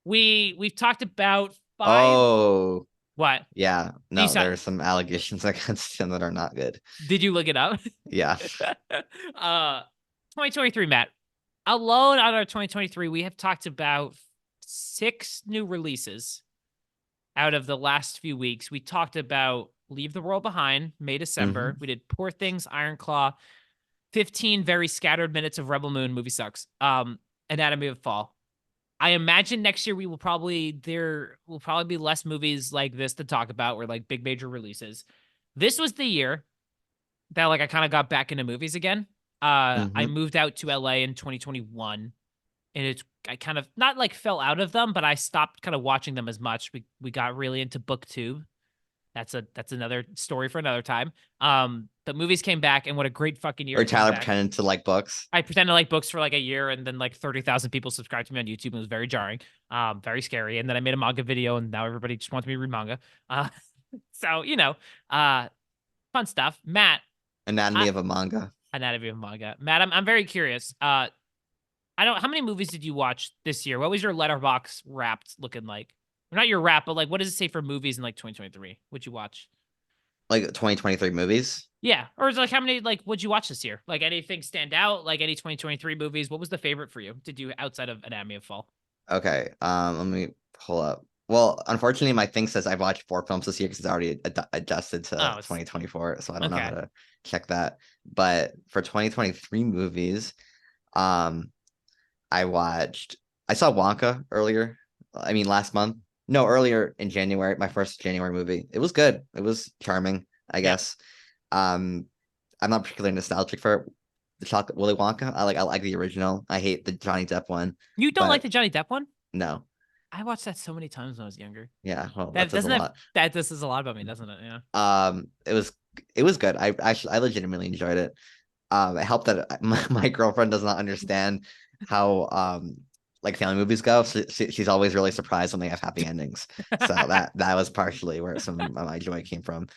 We've talked about five. Oh, What? yeah. You No, saw, there's some allegations against him that are not good. did you look it up? Yeah. uh 2023, Matt. Alone on our 2023, we have talked about 6 new releases out of the last few weeks. We talked about Leave the World Behind, May, December. Hmm. We did Poor Things, Iron Claw, 15 very scattered minutes of Rebel Moon, movie sucks. Anatomy of Fall. I imagine next year there will probably be less movies like this to talk about, or like big major releases. This was the year that like I kind of got back into movies again. I Hmm. moved out to LA in 2021, and I kind of not like fell out of them, but I stopped kind of watching them as much. We got really into BookTube. That's another story for another time. But movies came back, and what a great fucking year Or it came Tyler back. pretending to like books. I pretended to like books for like a year, and then like 30,000 people subscribed to me on YouTube. And it was very jarring, very scary. And then I made a manga video, and now everybody just wants me to read manga. Uh, so uh, fun stuff. Matt, Anatomy I, of a manga. anatomy of manga. Matt, I'm very curious. I don't. How many movies did you watch this year? What was your letterbox wrapped looking like? Or not your wrap, but like what does it say for movies in like 2023? What'd you watch? Like 2023 movies. Yeah, or is it like how many like what'd you watch this year? Like anything stand out? Like any 2023 movies? What was the favorite for you to do outside of Anatomy of Fall? Okay. Let me pull up. Well, unfortunately, my thing says I've watched 4 films this year because it's already adjusted to Oh, it's 2024, so I don't know how okay. to check that. But for 2023 movies, um, I watched. I saw Wonka earlier. I mean, last month. No, earlier in January. My first January movie. It was good. It was charming, I Yep. guess. Um, I'm not particularly nostalgic for the chocolate Willy Wonka. I like the original. I hate the Johnny Depp one, You don't like but the Johnny Depp one? no. I watched that so many times when I was younger. Yeah, well, that That says a doesn't have lot. that this is a lot about me, doesn't it? Yeah. It was good. I legitimately enjoyed it. It helped that my girlfriend does not understand how like family movies go. So she's always really surprised when they have happy endings. So that was partially where some of my joy came from.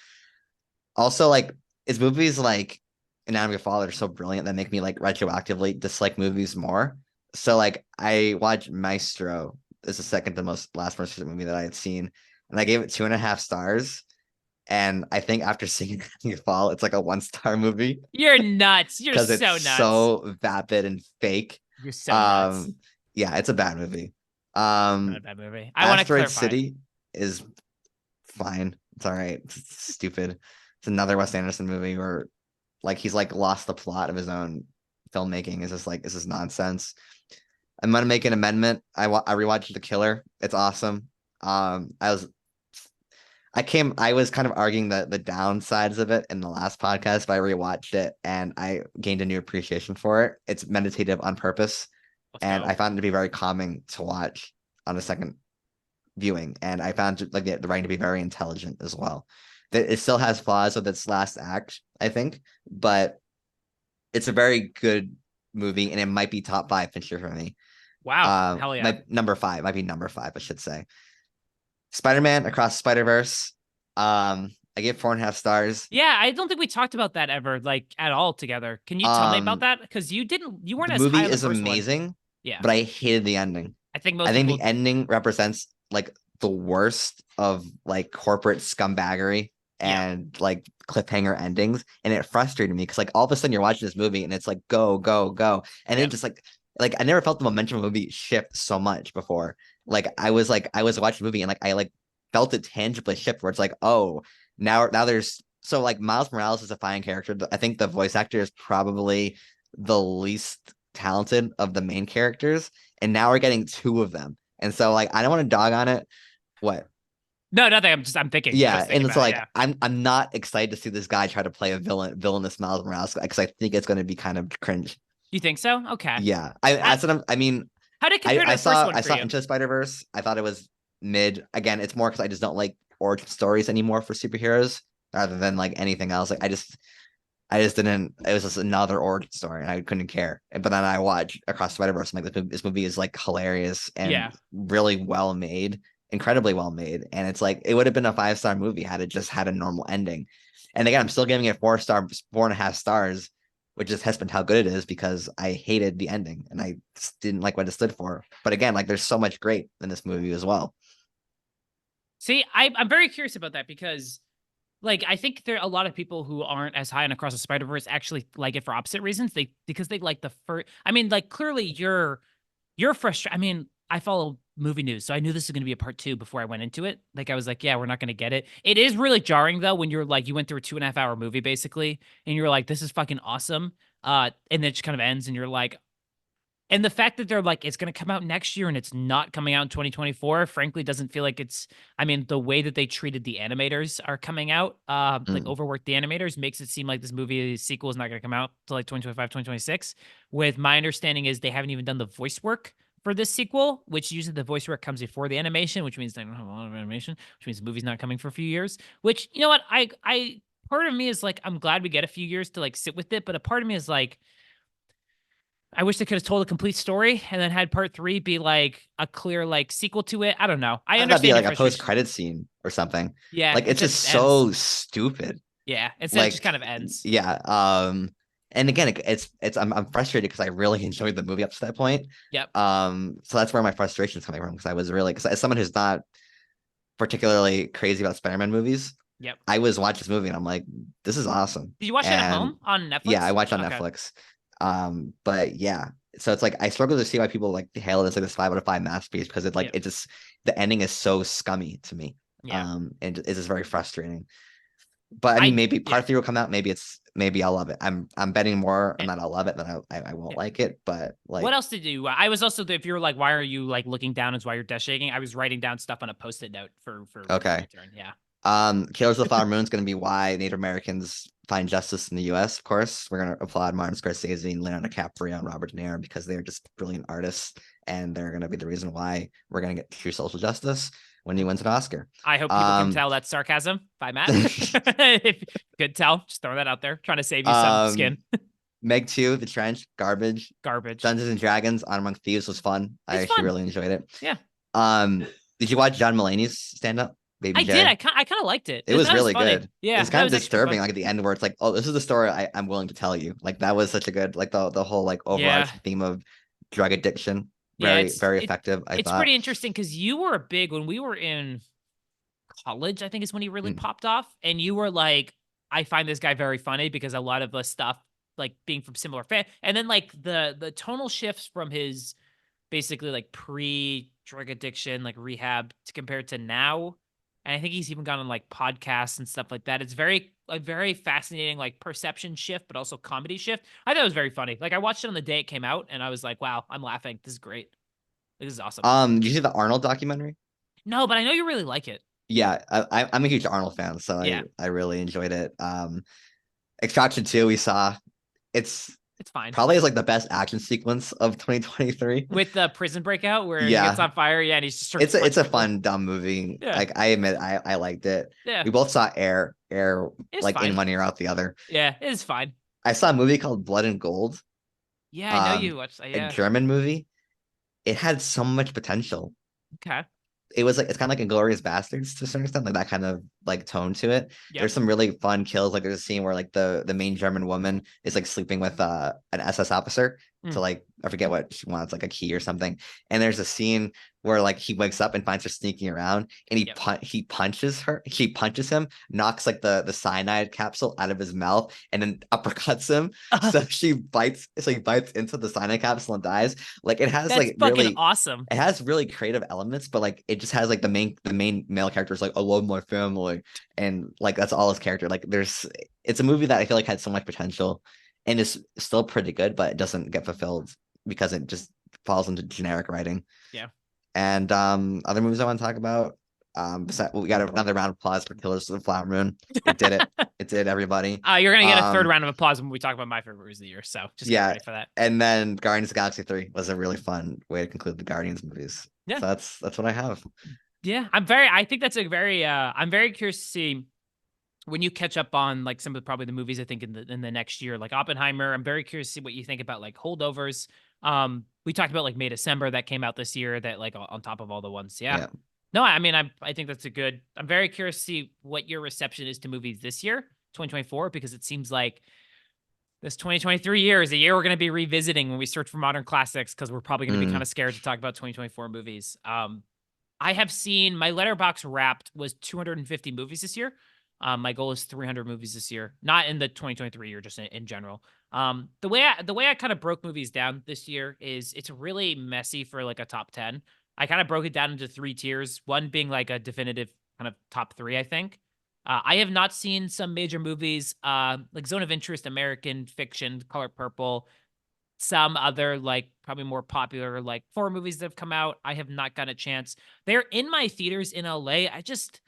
Also, like it's movies like Anatomy of a Fall are so brilliant that make me like retroactively dislike movies more. So like I watched Maestro. This is the second to most recent movie that I had seen, and I gave it 2.5 stars. And I think after seeing Anatomy of a Fall, it's like a 1 star movie You're nuts. You're because it's so nuts. so vapid and fake. You're so nuts. Um, yeah, it's a bad movie. Not a bad movie. I want to Asteroid clarify. City is fine. It's all right. It's stupid. It's another Wes Anderson movie where like he's like lost the plot of his own filmmaking. It's just like this is nonsense. I'm gonna make an amendment. I rewatched The Killer. It's awesome. I was kind of arguing the downsides of it in the last podcast, but I rewatched it and I gained a new appreciation for it. It's meditative on purpose, Let's and I go. found it to be very calming to watch on a second viewing. And I found like the writing to be very intelligent as well. That it still has flaws with its last act, I think, but it's a very good movie, and it might be top five Fincher for me. Wow. Hell yeah. My number five might be number five, I should say. Spider-Man Across the Spider-Verse. I give 4.5 stars. Yeah, I don't think we talked about that ever, like at all together. Can you tell me about Um, that? Because you weren't the as high movie on the is first one. amazing, Yeah. but I hated the ending. I think I most think the people ending represents like the worst of like corporate scumbaggery yeah. and like cliffhanger endings. And it frustrated me because like all of a sudden you're watching this movie and it's like go, go, go. And then Yeah. just like I never felt the momentum of a movie shift so much before. Like I was watching the movie and like I like felt it tangibly shift where it's like, oh, now there's so like Miles Morales is a fine character. I think the voice actor is probably the least talented of the main characters, and now we're getting two of them. And so like I don't want to dog on it. What? No, nothing. I'm thinking. I Yeah, was thinking and it's about it. like Yeah. I'm not excited to see this guy try to play a villainous Miles Morales because I think it's going to be kind of cringe. You think so? Okay. Yeah, How, I mean, how did it compare to I the first saw one I for saw you? Into the Spider-Verse. I thought it was mid. Again, it's more because I just don't like origin stories anymore for superheroes rather than like anything else. Like I just didn't. It was just another origin story, and I couldn't care. But then I watched Across the Spider-Verse. I'm like, this movie is like hilarious and Yeah. really well made, incredibly well made. And it's like it would have been a 5-star movie had it just had a normal ending. And again, I'm still giving it 4 star, 4.5 stars, which just has been how good it is because I hated the ending and I just didn't like what it stood for. But again, like there's so much great in this movie as well. See, I'm very curious about that because like I think there are a lot of people who aren't as high on Across the Spider Verse actually like it for opposite reasons. They because they like the first. I mean, like clearly you're frustrated. I mean, I follow movie news, so I knew this was going to be a part two before I went into it. Like I was like, yeah, we're not going to get it. It is really jarring though when you're like you went through a 2.5 hour movie basically, and you're like, this is fucking awesome. And then it just kind of ends, and you're like, and the fact that they're like, it's going to come out next year and it's not coming out in 2024, frankly, doesn't feel like it's. I mean, the way that they treated the animators are coming out, like Mm. overworked the animators, makes it seem like this movie sequel is not going to come out till like 2025, 2026. With my understanding is they haven't even done the voice work for this sequel, which usually the voice work comes before the animation, which means they don't have a lot of animation, which means the movie's not coming for a few years. Which you know what, I part of me is like, I'm glad we get a few years to like sit with it, but a part of me is like I wish they could have told a complete story and then had part three be like a clear like sequel to it. I don't know. I Have that be understand your like a frustration. post-credit scene or something. Yeah, Like it's instead it just just ends. so stupid. Yeah, instead it just Like kind of ends. yeah. And again, it's I'm frustrated because I really enjoyed the movie up to that point. Yep. So that's where my frustration is coming from because I was really because as someone who's not particularly crazy about Spider-Man movies, Yep. I was watching this movie and I'm like, this is awesome. Did you watch it at And home on yeah, I Netflix? watched on Okay. Netflix. But yeah, so it's like I struggle to see why people like hail it as like this 5 out of 5 masterpiece because it like Yep. it just the ending is so scummy to me. Yeah. And it's just very frustrating. But I mean, I maybe yeah. part 3 will come out. Maybe I'll love it. I'm betting more on Yeah. that I'll love it than I won't Yeah. like it. But What like, else did you? I was also if you're like, why are you like looking down as why you're desk shaking? I was writing down stuff on a post-it note for my okay, turn. Yeah. Killers of the Flower Moon is going to be why Native Americans find justice in the U.S. Of course, we're going to applaud Martin Scorsese and Leonardo DiCaprio and Robert De Niro because they're just brilliant artists, and they're going to be the reason why we're going to get true social justice when he wins an Oscar. I hope people can Um, tell that's sarcasm by Matt. If you could tell, just throwing that out there, trying to save you some um, skin. Meg 2, The Trench, garbage. Garbage. Dungeons and Dragons, Honor Among Thieves was fun. I It's actually fun. really enjoyed it. Yeah, Um, did you watch John Mulaney's stand up, Baby I did. J? I kind of liked it. It was That was really funny. good. It Yeah, was that kind of was actually disturbing, fun. like at the end where it's like, oh, this is the story I'm willing to tell you. Like that was such a good, like the whole like Yeah, overarching theme of drug addiction. yeah. Very effective, I It's thought. pretty interesting because you were a big when we were in college. I think is when he really Mm. popped off, and you were like, I find this guy very funny because a lot of the stuff like being from similar and then like the tonal shifts from his basically like pre drug addiction, like rehab to compared to now. And I think he's even gone on like podcasts and stuff like that. It's very a very fascinating like perception shift, but also comedy shift. I thought it was very funny. Like I watched it on the day it came out, and I was like, wow, I'm laughing. This is great. This is awesome. Did you see the Arnold documentary? No, but I know you really like it. Yeah, I'm a huge Arnold fan, so Yeah, I really enjoyed it. Extraction 2 we saw. It's it's fine. probably is like the best action sequence of 2023. With the prison breakout where he gets Yeah, on fire, yeah, and he just starts it's punching a people. fun dumb movie. Yeah, Like I admit I liked it. yeah, We both saw Air it's like in fine. one ear out the other. Yeah, it's fine. I saw a movie called Blood and Gold, Yeah, I know um, you watched that. a Yeah, German movie. It had so much potential. okay. It was like it's kind of like Inglorious Bastards to a certain extent, like that kind of like tone to it. Yep. There's some really fun kills. Like there's a scene where like the main German woman is like sleeping with an SS officer to Mm. like I forget what she wants, like a key or something. And there's a scene where like he wakes up and finds her sneaking around and Yep. he punches her, she punches him, knocks like the cyanide capsule out of his mouth, and then uppercuts him. So he bites into the cyanide capsule and dies. Like it has That's like fucking really awesome. it has really creative elements, but like it just has like the main male character is like, I love my family, and like that's all his character. Like it's a movie that I feel like had so much potential and is still pretty good, but it doesn't get fulfilled because it just falls into generic writing. Yeah. And other movies I want to talk about. We got another round of applause for Killers of the Flower Moon. It did it. It did, everybody. You're gonna get a third Um, round of applause when we talk about my favorite movies of the year. So just get yeah, ready for that. and then Guardians of the Galaxy 3 was a really fun way to conclude the Guardians movies. Yeah. So that's what I have. Yeah. I think that's a very I'm very curious to see when you catch up on like some of probably the movies I think in the next year, like Oppenheimer, I'm very curious to see what you think about like Holdovers. We talked about like May December that came out this year that like on top of all the ones. Yeah. Yeah. No, I mean I think that's a good. I'm very curious to see what your reception is to movies this year, 2024, because it seems like this 2023 year is a year we're going to be revisiting when we search for modern classics because we're probably going to be kind of scared to talk about 2024 movies. I have seen my Letterboxd Wrapped was 250 movies this year. My goal is 300 movies this year, not in the 2023 year, just in general. The way I kind of broke movies down this year is it's really messy for like a top 10. I kind of broke it down into 3 tiers, one being like a definitive kind of top 3, I think. I have not seen some major movies, like Zone of Interest, American Fiction, Color Purple, some other like probably more popular like horror movies that have come out. I have not gotten a chance. They're in my theaters in LA. I just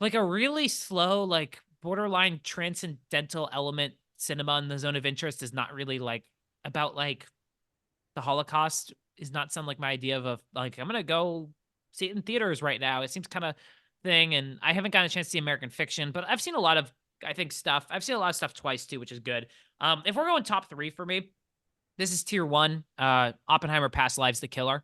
like a really slow, like borderline transcendental element cinema in the Zone of Interest is not really like about like the Holocaust is not some like my idea of a like I'm gonna go see it in theaters right now. It seems kind of thing, and I haven't gotten a chance to see American Fiction, but I've seen a lot of I think stuff. I've seen a lot of stuff twice too, which is good. If we're going top 3 for me, this is tier 1. Oppenheimer, Past Lives, The Killer.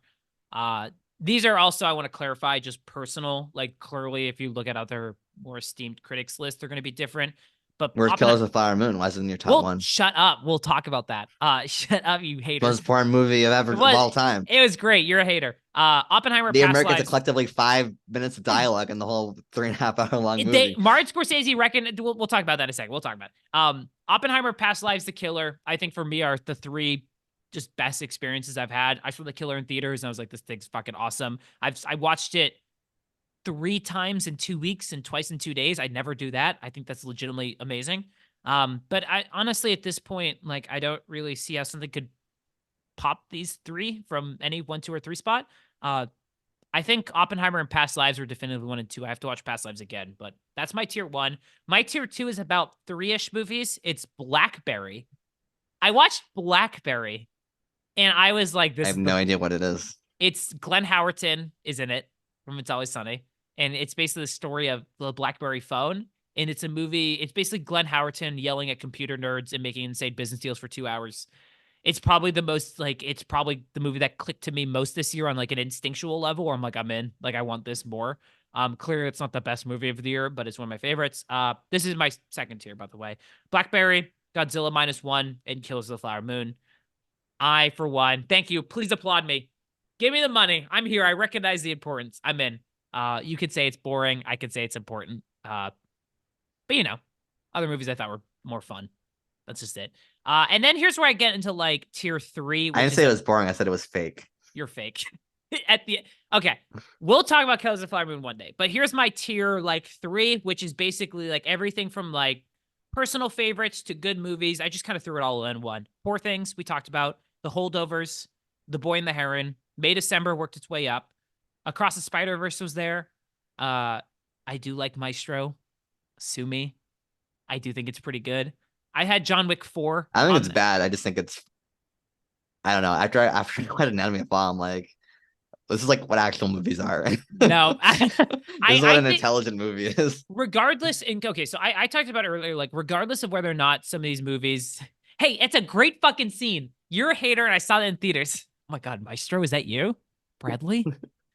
Uh, these are also I want to clarify just personal. Like clearly, if you look at other more esteemed critics list, they're going to be different. But Where's Killers Oppenheimer, of the Flower Moon? Why isn't it in your top well, one? shut up. We'll talk about that. Shut up, you hater. Most foreign movie of ever It of was all time. it was great. You're a hater. Oppenheimer, The Past Americans are Lives. collectively 5 minutes of dialogue in the whole 3.5 hour long They movie. Martin Scorsese reckoned. We'll talk about that in a second. We'll talk about it. Oppenheimer, Past Lives, The Killer. I think for me are the 3 just best experiences I've had. I saw The Killer in theaters and I was like, this thing's fucking awesome. I watched it 3 times in 2 weeks and twice in 2 days. I'd never do that. I think that's legitimately amazing. But I honestly at this point, like I don't really see how something could pop these 3 from any 1, 2, or 3 spot. I think Oppenheimer and Past Lives are definitively 1 and 2. I have to watch Past Lives again, but that's my tier 1. My tier 2 is about 3-ish movies. It's Blackberry. I watched Blackberry and I was like, I this have is no idea what it is. it's Glenn Howerton is in it from It's Always Sunny. And it's basically the story of the Blackberry phone. And it's a movie. It's basically Glenn Howerton yelling at computer nerds and making insane business deals for 2 hours. It's probably the most like it's probably the movie that clicked to me most this year on like an instinctual level where I'm like, I'm in. Like I want this more. Clearly it's not the best movie of the year, but it's one of my favorites. This is my second tier, by the way. Blackberry, Godzilla -1, and Killers of the Flower Moon. I, for one, thank you. Please applaud me. Give me the money. I'm here. I recognize the importance. I'm in. You could say it's boring. I could say it's important. But you know, other movies I thought were more fun. That's just it. And then here's where I get into like tier 3, I which didn't is say it was boring. I said it was fake. you're fake. At the okay, we'll talk about Killers of the Flower Moon one day. But here's my tier like 3, which is basically like everything from like personal favorites to good movies. I just kind of threw it all in one. Poor Things we talked about, The Holdovers, The Boy and the Heron. May December worked its way up. Across the Spider-Verse was there. I do like Maestro. Sue me. I do think it's pretty good. I had John Wick 4. I don't think it's bad. I just think it's. I don't know. After I read Anatomy of a Fall, I'm like, this is like what actual movies are. No, This is what an think intelligent movie is. regardless, and okay, so I talked about it earlier, like regardless of whether or not some of these movies, hey, it's a great fucking scene. You're a hater, and I saw that in theaters. Oh my god, Maestro, is that you, Bradley?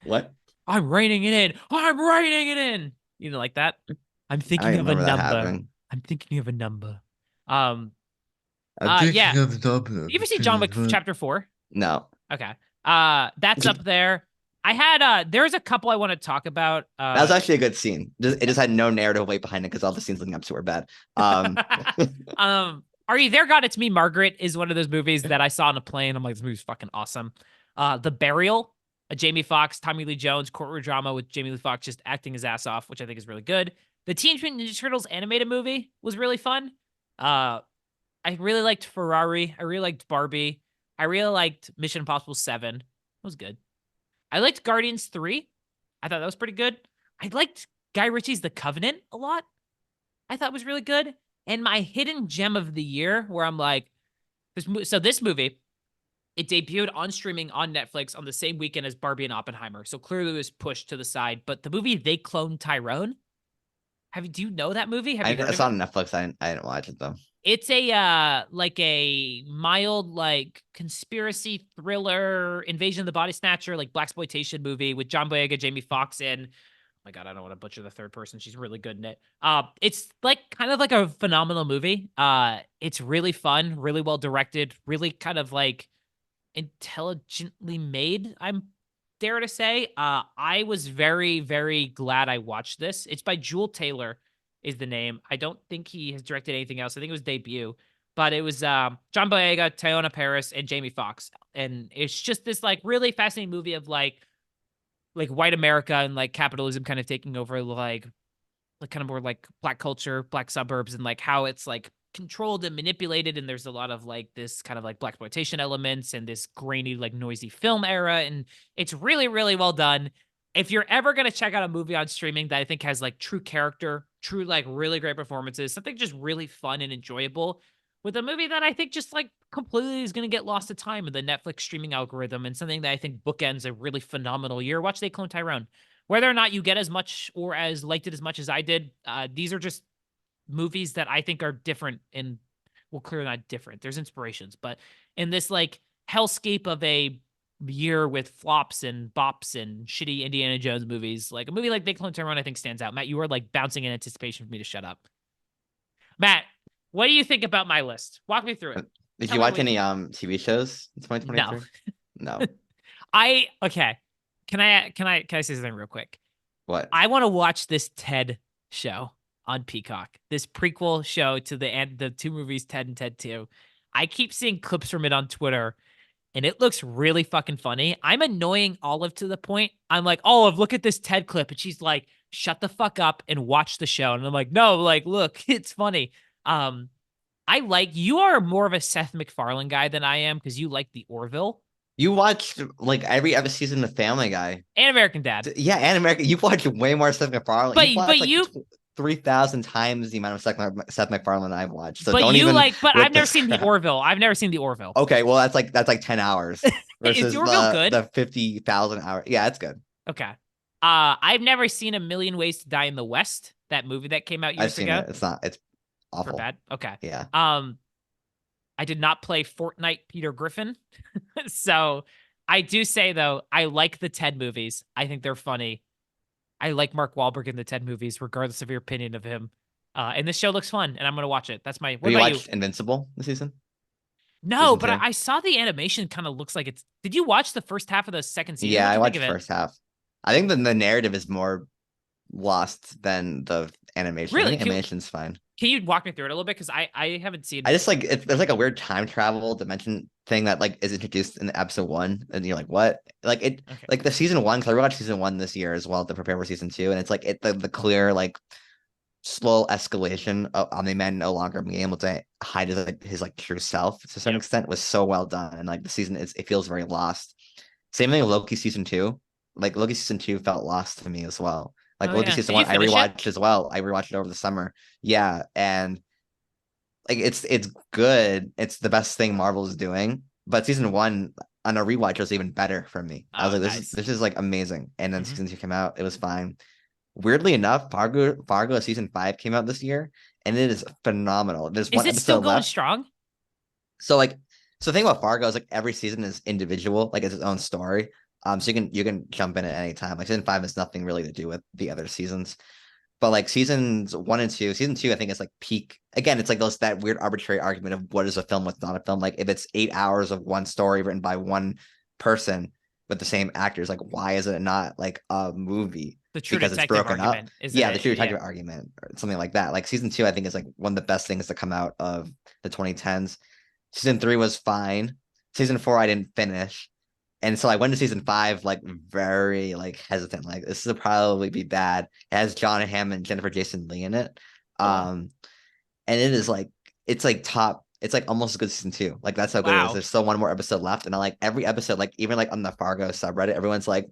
What? I'm writing it in. I'm writing it in. You know, like that. I'm I thinking don't of a remember that number. happening. I'm thinking of a number. I'm thinking Yeah. of the number. You ever seen John Wick Chapter 4? No. Okay. That's up there. I had there's a couple I want to talk about. That was actually a good scene. It just had no narrative weight behind it because all the scenes leading up to were bad. Are You There, God? It's Me, Margaret is one of those movies that I saw on a plane. I'm like, this movie's fucking awesome. The Burial, a Jamie Foxx, Tommy Lee Jones courtroom drama with Jamie Lee Foxx just acting his ass off, which I think is really good. The Teenage Mutant Ninja Turtles animated movie was really fun. I really liked Ferrari. I really liked Barbie. I really liked Mission Impossible 7. It was good. I liked Guardians 3. I thought that was pretty good. I liked Guy Ritchie's The Covenant a lot. I thought was really good. And my hidden gem of the year, where I'm like, this movie, it debuted on streaming on Netflix on the same weekend as Barbie and Oppenheimer. So clearly it was pushed to the side. But the movie They Cloned Tyrone, Do you know that movie? Have you heard It's of it? on Netflix. I didn't watch it though. It's a like a mild like conspiracy thriller invasion of the body snatcher like blaxploitation movie with John Boyega, Jamie Foxx, and oh my god, I don't want to butcher the third person. She's really good in it. It's like kind of like a phenomenal movie. It's really fun, really well directed, really kind of like intelligently made. I'm dare to say. I was very, very glad I watched this. It's by Jewel Taylor, is the name. I don't think he has directed anything else. I think it was debut, but it was John Boyega, Teyonah Parris, and Jamie Foxx, and it's just this like really fascinating movie of like white America and like capitalism kind of taking over like kind of more like black culture, black suburbs, and like how it's like controlled and manipulated. And there's a lot of like this kind of like blaxploitation elements and this grainy, like noisy film era. And it's really, really well done. If you're ever going to check out a movie on streaming that I think has like true character, true, like really great performances, something just really fun and enjoyable with a movie that I think just like completely is going to get lost to time in the Netflix streaming algorithm and something that I think bookends a really phenomenal year. Watch They Clone Tyrone. Whether or not you get as much or as liked it as much as I did, these are just movies that I think are different and well, clearly not different. There's inspirations, but in this like hellscape of a year with flops and bops and shitty Indiana Jones movies, like a movie like Big Clone Tyrone, I think stands out. Matt, you are like bouncing in anticipation for me to shut up. Matt, what do you think about my list? Walk me through it. Did Tell you me watch what any TV shows in no. 2023? No. I okay. Can I say something real quick? What? I want to watch this Ted show on Peacock. This prequel show to the two movies Ted and Ted 2. I keep seeing clips from it on Twitter and it looks really fucking funny. I'm annoying Olive to the point. I'm like, "Olive, look at this Ted clip." And she's like, "Shut the fuck up and watch the show." And I'm like, "No, like look, it's funny." Um I like you are more of a Seth MacFarlane guy than I am because you like the Orville You watched like every other season of Family Guy. and American Dad. Yeah, and American. You've watched way more Seth MacFarlane. You've But watched like you 3,000 times the amount of Seth MacFarlane I've watched. So but don't you even like but with I've never this seen the crap. Orville. I've never seen the Orville. Okay, well that's like 10 hours Is versus the Orville good? the 50,000 hours. Yeah, it's good. Okay. I've never seen A Million Ways to Die in the West, that movie that came out I've years seen ago. it. It's For awful. bad. Okay. Yeah. I did not play Fortnite Peter Griffin. So I do say though, I like the Ted movies. I think they're funny. I like Mark Wahlberg in the Ted movies, regardless of your opinion of him. And this show looks fun, and I'm gonna watch it. That's my. Have What you about you? watched Invincible this season? No, Season but I, 2? I saw the animation. Kind of looks like it's. Did you watch the first half of the second season? Yeah, What'd I you think watched of it? first half. I think the narrative is more lost than the animation. I Really? think animation's fine. Can you walk me through it a little bit? Because I haven't seen. I just like there's like a weird time travel dimension thing that like is introduced in episode 1, and you're like, what? Like it, Okay. like the season 1. Because I rewatched season 1 this year as well to prepare for season 2, and it's like the clear like slow escalation of Omni-Man no longer being able to hide his like true self to a certain Yep. extent was so well done, and like the season is it feels very lost. Same thing with Loki season 2. Like Loki season 2 felt lost to me as well. Like Oh Loki yeah. season Did you 1, I finish it? rewatched as well. I rewatched it over the summer. Yeah, and like it's good. It's the best thing Marvel is doing. But season 1 on a rewatch was even better for me. I was Oh, like, nice. this is like amazing. And then Mhm. season 2 came out, it was fine. Weirdly enough, Fargo season 5 came out this year, and it is phenomenal. There's Is one it still episode going left. strong? So like so the thing about Fargo is like every season is individual, like it's its own story. So you can jump in at any time. Like season 5 has nothing really to do with the other seasons. But like seasons 1 and 2, season 2, I think is like peak. Again, it's like that weird arbitrary argument of what is a film, what's not a film. Like if it's 8 hours of one story written by one person with the same actors, like why is it not like a movie? The True Because it's Detective broken up. argument, isn't Yeah, the it? true Yeah. detective argument or something like that. Like season 2, I think is like one of the best things to come out of the 2010s. Season 3 was fine. Season 4, I didn't finish. And so I went to season 5 like very like hesitant. Like this will probably be bad. It has John Hamm, Jennifer Jason Leigh in it. Oh wow. And it is like it's like top. It's like almost as good as season 2. Like that's how good it is. Wow. There's still one more episode left, and I like every episode. Like even like on the Fargo subreddit, everyone's like,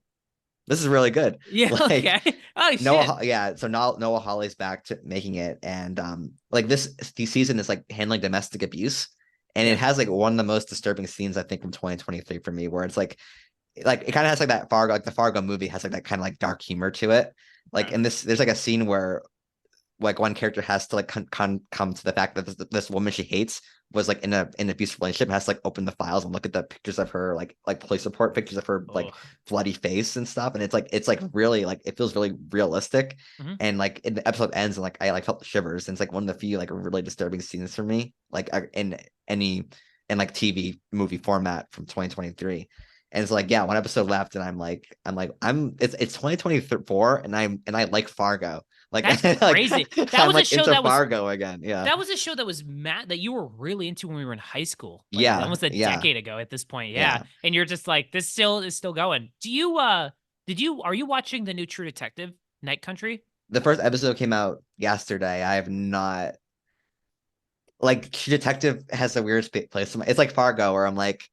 "This is really good." Yeah. Like Okay. Oh shit. Noah, yeah. So now Noah Hawley's back to making it, and like this season is like handling domestic abuse, and it Yep. has like one of the most disturbing scenes I think from 2023 for me, where it's like it kind of has like that Fargo, like the Fargo movie has like that kind of like dark humor to it. Like Okay. in this, there's like a scene where like one character has to like come to the fact that this woman she hates was like in an abusive relationship, has to like open the files and look at the pictures of her like police report pictures of her like Ugh. bloody face and stuff, and it's like really like it feels really realistic. Mhm. And like in the episode ends and like I like felt the shivers, and it's like one of the few like really disturbing scenes for me like in any in like TV movie format from 2023. And it's like, yeah, one episode left, and it's 2024, and I like Fargo. Like, That's like crazy. That I'm was a like show into that was Fargo again. Yeah. that was a show that was mad that you were really into when we were in high school, like Yeah. almost a Yeah. decade ago at this point. Yeah. Yeah. And you're just like, this still is still going. Are you watching the new True Detective, Night Country? The first episode came out yesterday. I have not like Detective has a weird place. It's like Fargo, where I'm like,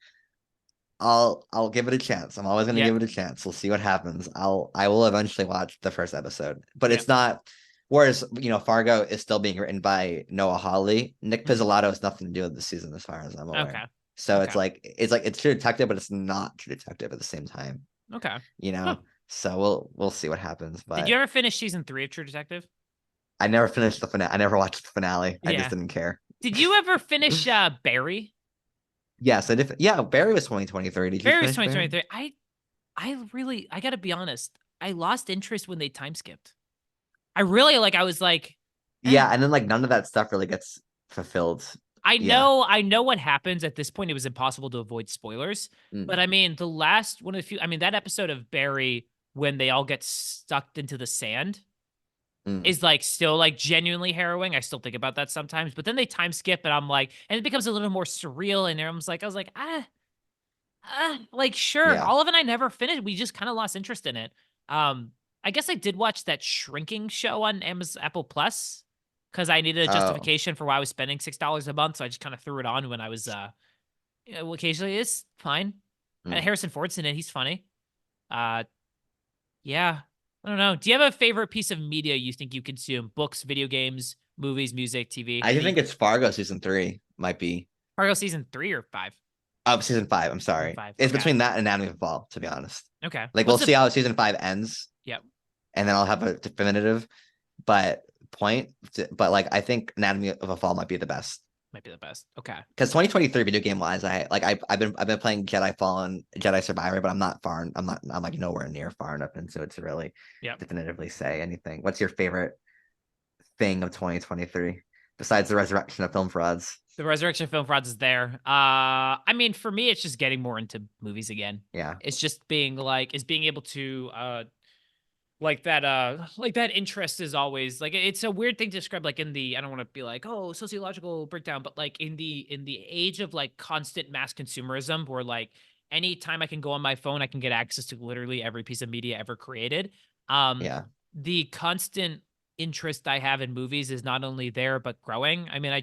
I'll give it a chance. I'm always gonna Yeah. give it a chance. We'll see what happens. I will eventually watch the first episode, but Yeah. it's not. Whereas Fargo is still being written by Noah Hawley. Nick Mhm. Pizzolatto has nothing to do with the season, as far as I'm aware. Okay. So Okay. it's True Detective, but it's not True Detective at the same time. Okay. You Huh. know. So we'll see what happens. Did you But ever finish season 3 of True Detective? I never finished the finale. I never watched the finale. I just Yeah. didn't care. Did you ever finish Barry? Yes, I did. Yeah, Barry was 2023. Did you Barry was finish Barry? 2023. I gotta be honest. I lost interest when they time skipped. I was like, eh. Yeah, and then like none of that stuff really gets fulfilled. Yeah. I know what happens at this point. It was impossible to avoid spoilers. But Mm, I mean, the last one of the few, I mean, that episode of Barry when they all get sucked into the sand mm. is like still like genuinely harrowing. I still think about that sometimes. But then they time skip and I'm like, and it becomes a little more surreal. And I was like, like sure. Yeah. Olive and I never finished. We just kind of lost interest in it. I guess I did watch that shrinking show on Amazon Apple Plus because I needed a Oh. justification for why I was spending $6 a month. So I just kind of threw it on when I was well, occasionally it's fine. Mm. Harrison Ford's in it, he's funny. Uh yeah. I don't know. Do you have a favorite piece of media you think you consume? Books, video games, movies, music, TV? I think Any it's Fargo season 3 might be. Fargo season 3 or 5? Oh, season 5. I'm Season sorry. 5. It's Okay. between that and Anatomy of a Fall, to be honest. Okay. Like we'll What's see the how season 5 ends, Yep. and then I'll have a definitive but point. But like I think Anatomy of a Fall might be the best. Might be the best. Okay. Because 2023 video game wise, I've been playing Jedi Fallen, Jedi Survivor, but I'm like nowhere near far enough into it to really Yep. definitively say anything. What's your favorite thing of 2023 besides the resurrection of film frauds? The Resurrection of Film Frauds is there. I mean, for me, it's just getting more into movies again. Yeah. It's just being able to like that interest is always like it's a weird thing to describe like in the I don't want to be like, oh, sociological breakdown, but like in the age of like constant mass consumerism where like anytime I can go on my phone, I can get access to literally every piece of media ever created. Um, Yeah. the constant interest I have in movies is not only there but growing. I mean, I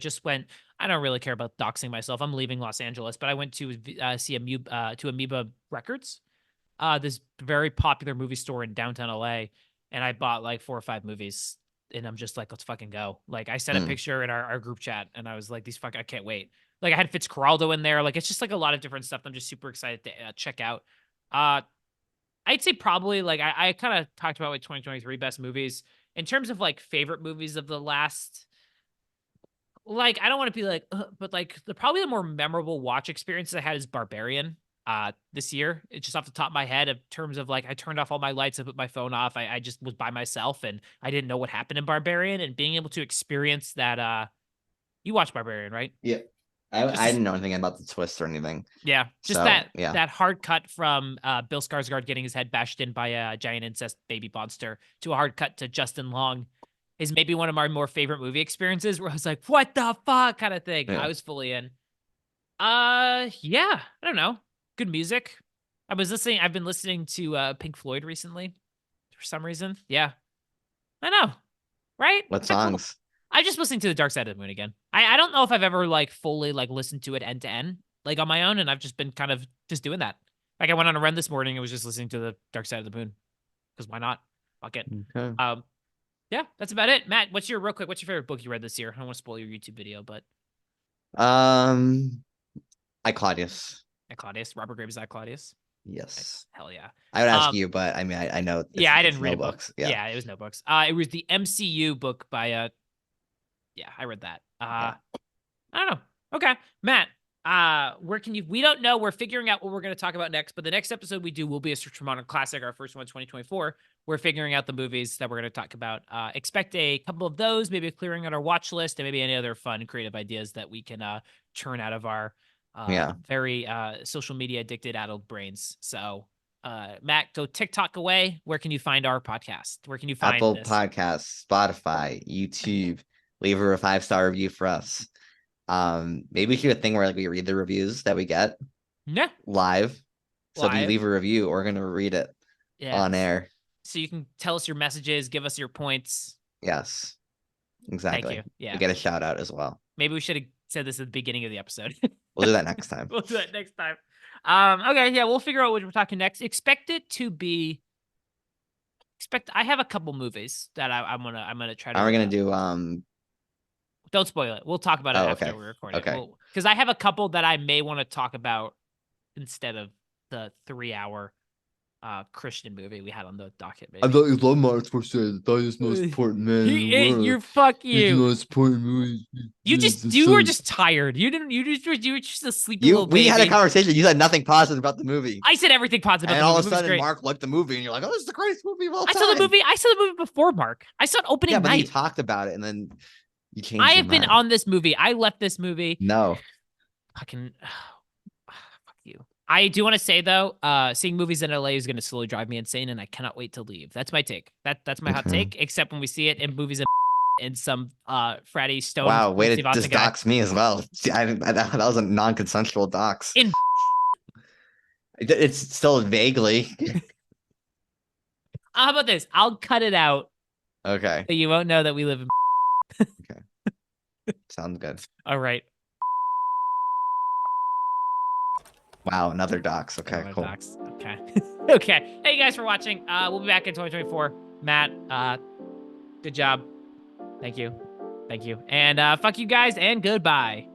don't really care about doxing myself. I'm leaving Los Angeles, but I went to see Amoeba Records, this very popular movie store in downtown LA, and I bought like 4 or 5 movies. And I'm just like, let's fucking go. Like I sent a Mm. picture in our group chat, and I was like, I can't wait. Like I had Fitzcarraldo in there. Like it's just like a lot of different stuff. I'm just super excited to check out. Uh, I'd say probably like I kind of talked about like 2023 best movies in terms of like favorite movies of the last. Like I don't want to be like, but like probably the more memorable watch experiences I had is Barbarian this year. It's just off the top of my head in terms of like I turned off all my lights, I put my phone off. I just was by myself and I didn't know what happened in Barbarian and being able to experience that you watch Barbarian, right? Yeah. Just I this, didn't know anything about the twist or anything. yeah, just So yeah. that hard cut from Bill Skarsgård getting his head bashed in by a giant incest baby monster to a hard cut to Justin Long is maybe one of my more favorite movie experiences where I was like, what the fuck kind of thing. I Yeah. was fully in. Yeah, I don't know. Good music. I've been listening to Pink Floyd recently for some reason. Yeah. I know. Right? What Kinda cool. songs? I'm just listening to The Dark Side of the Moon again. I don't know if I've ever like fully like listened to it end to end, like on my own, and I've just been kind of just doing that. Like I went on a run this morning and was just listening to The Dark Side of the Moon. Because why not? Fuck it. Okay. Yeah, that's about it. Matt, what's your favorite book you read this year? I don't want to spoil your YouTube video, but Um I Claudius. Claudius, Robert Graves' I Claudius. Yes. Hell yeah. I would ask you, but I mean, I know Yeah, I it's didn't read a book. Notebooks. Yeah. Yeah, it was Notebooks. It was the MCU book by yeah, I read that. Yeah. I don't know. Okay, Matt. Where can you? We don't know. We're figuring out what we're going to talk about next. But the next episode we do will be a Search for Modern Classic, our first one, 2024. We're figuring out the movies that we're going to talk about. Expect a couple of those, maybe clearing out our watch list, and maybe any other fun, creative ideas that we can churn out of our Yeah. very social media addicted adult brains. So, Matt, go TikTok away. Where can you find our podcast? Where can you find Apple this? Podcasts, Spotify, YouTube. Leave a 5-star review for us. Maybe we should do a thing where like we read the reviews that we get Yeah, live. So if you live. leave a review, we're gonna read it Yeah. on air. So you can tell us your messages, give us your points. Yes. Exactly. Thank you. Yeah. We get a shout out as well. Maybe we should have said this at the beginning of the episode. We'll do that next time. We'll do that next time. Okay, yeah, we'll figure out what we're talking next. Expect it to be. I have a couple movies that I'm gonna try to. Are we gonna do Don't spoil it. We'll talk about it after okay. we record Okay. it. Because I have a couple that I may want to talk about instead of the 3-hour Christian movie we had on the docket. Maybe. I thought you loved Martin Scorsese. I thought he was the most important man in the world. You're fuck He's the you. most important movie. You were just tired. You were just a sleepy little baby. We had a conversation. You said nothing positive about the movie. I said everything positive And about all the of movie. a sudden, Mark liked the movie, and you're like, "Oh, this is the greatest movie of all time." I saw the movie before Mark. I saw it opening Yeah, but then you night. talked about it, and then you changed. I your have been mind. on this movie. I left this movie. No. Fucking fuck you. I do want to say though, seeing movies in LA is going to slowly drive me insane, and I cannot wait to leave. That's my take. That's my hot Mhm. take. Except when we see it in movies in some fratty stone. Wow, way to Steve Austin just guy. dox me as well. See, that was a non-consensual dox. In- It's still vaguely. How about this? I'll cut it out, Okay. so you won't know that we live in. Sounds good. All right. Wow, another dox. Okay, Another cool. dox. Okay. Okay. Hey, you guys for watching. We'll be back in 2024. Matt, good job. Thank you. And fuck you guys and goodbye.